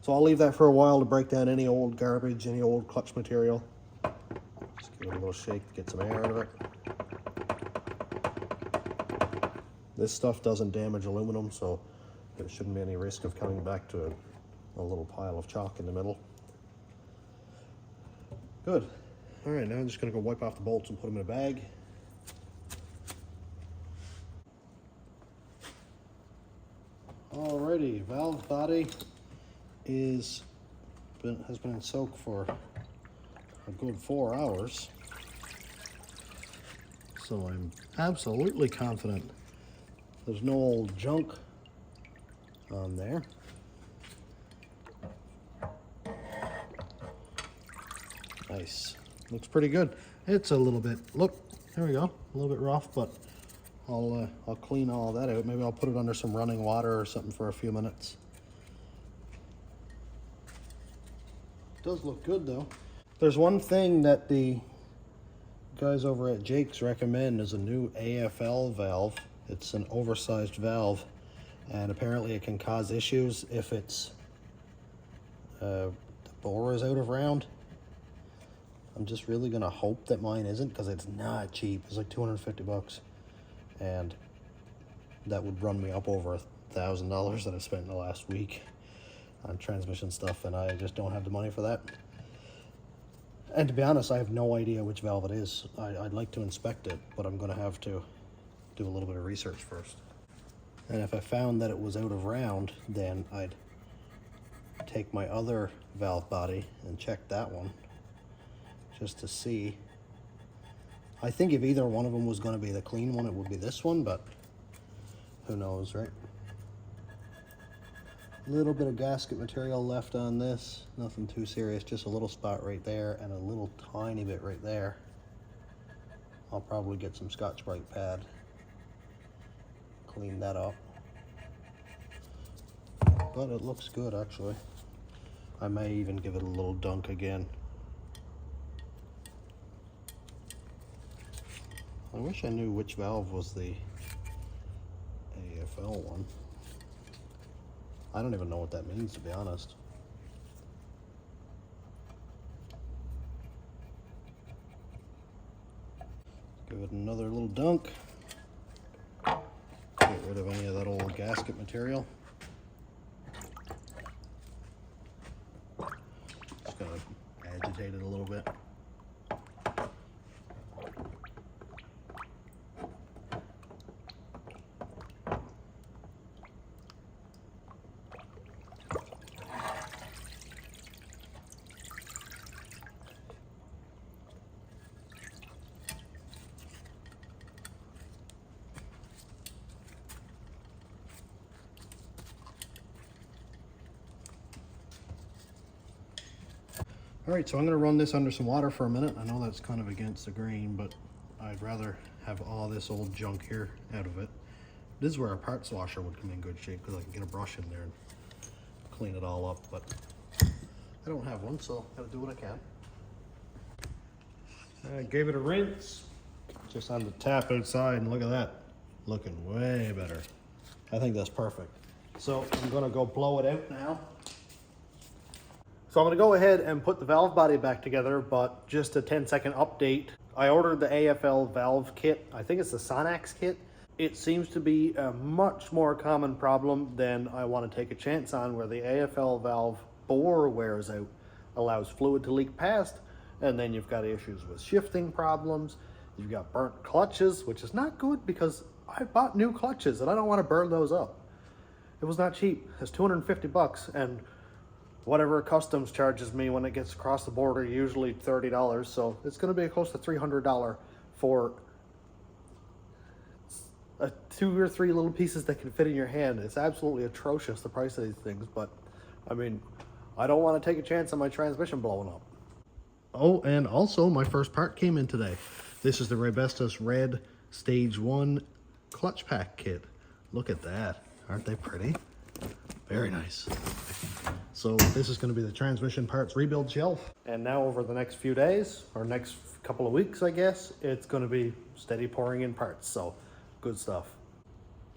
Speaker 1: So I'll leave that for a while to break down any old garbage, any old clutch material. Just give it a little shake to get some air out of it. This stuff doesn't damage aluminum, so there shouldn't be any risk of coming back to a little pile of chalk in the middle. Good. All right, now I'm just gonna go wipe off the bolts and put them in a bag. Alrighty, valve body has been in soak for a good 4 hours. So I'm absolutely confident there's no old junk on there. Nice. Looks pretty good. It's a little bit, look, there we go, a little bit rough, but I'll clean all that out. Maybe I'll put it under some running water or something for a few minutes. It does look good though. There's one thing that the guys over at Jake's recommend is a new AFL valve. It's an oversized valve, and apparently it can cause issues if it's the bore is out of round. I'm just really gonna hope that mine isn't, because it's not cheap. It's like 250 bucks, and that would run me up over $1,000 that I've spent in the last week on transmission stuff, and I just don't have the money for that. And to be honest, I have no idea which valve it is. I'd like to inspect it, but I'm gonna have to do a little bit of research first. And if I found that it was out of round, then I'd take my other valve body and check that one, just to see. I think if either one of them was going to be the clean one, it would be this one, but who knows, right? A little bit of gasket material left on this, nothing too serious, just a little spot right there and a little tiny bit right there. I'll probably get some Scotch-Brite pad, clean that up. But it looks good actually. I may even give it a little dunk again. I wish I knew which valve was the AFL one. I don't even know what that means, to be honest. Give it another little dunk. Get rid of any of that old gasket material. agitate it a little bit. All right, so I'm gonna run this under some water for a minute. I know that's kind of against the grain, but I'd rather have all this old junk here out of it. This is where a parts washer would come in good shape because I can get a brush in there and clean it all up, but I don't have one, so I gotta do what I can. I gave it a rinse, just on the tap outside, and look at that. Looking way better. I think that's perfect. So I'm gonna go blow it out now. So I'm gonna go ahead and put the valve body back together, but just a 10-second update. I ordered the AFL valve kit. I think it's the Sonax kit. It seems to be a much more common problem than I want to take a chance on, where the AFL valve bore wears out, allows fluid to leak past, and then you've got issues with shifting problems. You've got burnt clutches, which is not good because I bought new clutches and I don't want to burn those up. It was not cheap. It's 250 bucks, and whatever customs charges me when it gets across the border, usually $30. So it's going to be close to $300 for 2 or 3 little pieces that can fit in your hand. It's absolutely atrocious, the price of these things. But I mean, I don't want to take a chance on my transmission blowing up. Oh, and also my first part came in today. This is the Raybestos Red Stage 1 clutch pack kit. Look at that. Aren't they pretty? Very nice. So this is going to be the transmission parts rebuild shelf. And now over the next few days, or next couple of weeks, I guess, it's going to be steady pouring in parts. So good stuff.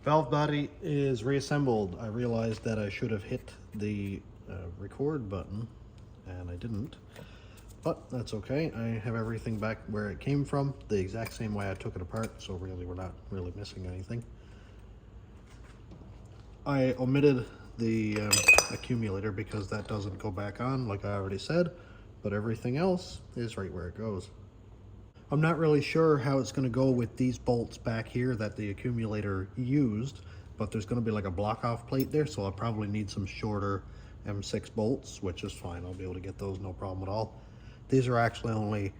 Speaker 1: Valve body is reassembled. I realized that I should have hit the record button, and I didn't. But that's okay. I have everything back where it came from, the exact same way I took it apart. So really, we're not really missing anything. I omitted the accumulator because that doesn't go back on, like I already said, but everything else is right where it goes. I'm not really sure how it's going to go with these bolts back here that the accumulator used, but there's going to be like a block off plate there, so I'll probably need some shorter M6 bolts, which is fine. I'll be able to get those, no problem at all. These are actually only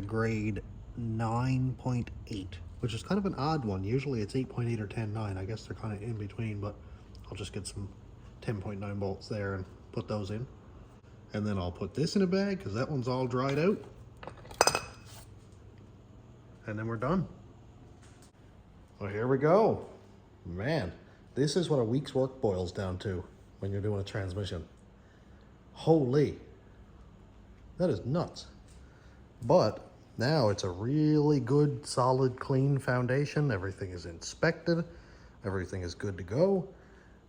Speaker 1: grade 9.8, which is kind of an odd one. Usually it's 8.8 or 10.9. I guess they're kind of in between, but I'll just get some 10.9 bolts there and put those in. And then I'll put this in a bag because that one's all dried out. And then we're done. Well, here we go. Man, this is what a week's work boils down to when you're doing a transmission. Holy, that is nuts. But now it's a really good, solid, clean foundation. Everything is inspected. Everything is good to go.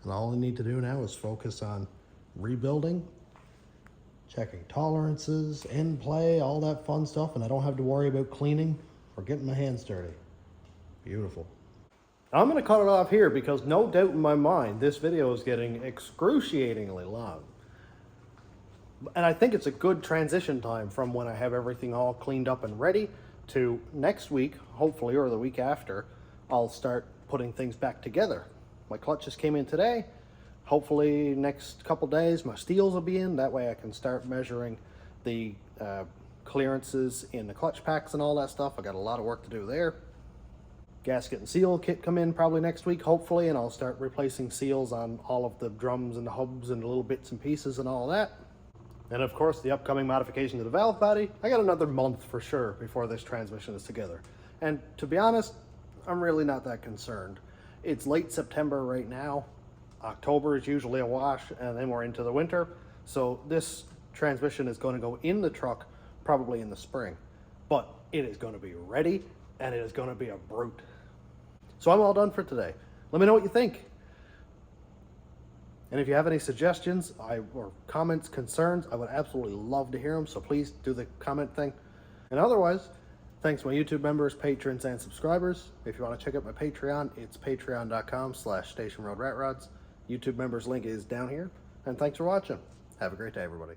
Speaker 1: And all I need to do now is focus on rebuilding, checking tolerances, end play, all that fun stuff. And I don't have to worry about cleaning or getting my hands dirty. Beautiful. I'm going to cut it off here because no doubt in my mind, this video is getting excruciatingly long. And I think it's a good transition time from when I have everything all cleaned up and ready to next week, hopefully, or the week after, I'll start putting things back together. My clutch just came in today. Hopefully next couple days my steels will be in. That way I can start measuring the clearances in the clutch packs and all that stuff. I got a lot of work to do there. Gasket and seal kit come in probably next week, hopefully, and I'll start replacing seals on all of the drums and the hubs and the little bits and pieces and all that. And of course, the upcoming modification to the valve body. I got another month for sure before this transmission is together. And to be honest, I'm really not that concerned. It's late September right now. October is usually a wash, and then we're into the winter. So this transmission is going to go in the truck probably in the spring. But it is going to be ready, and it is going to be a brute. So I'm all done for today. Let me know what you think. And if you have any suggestions or comments, concerns, I would absolutely love to hear them. So please do the comment thing. And otherwise, thanks to my YouTube members, patrons, and subscribers. If you want to check out my Patreon, it's patreon.com/stationroadratrods. YouTube members link is down here. And thanks for watching. Have a great day, everybody.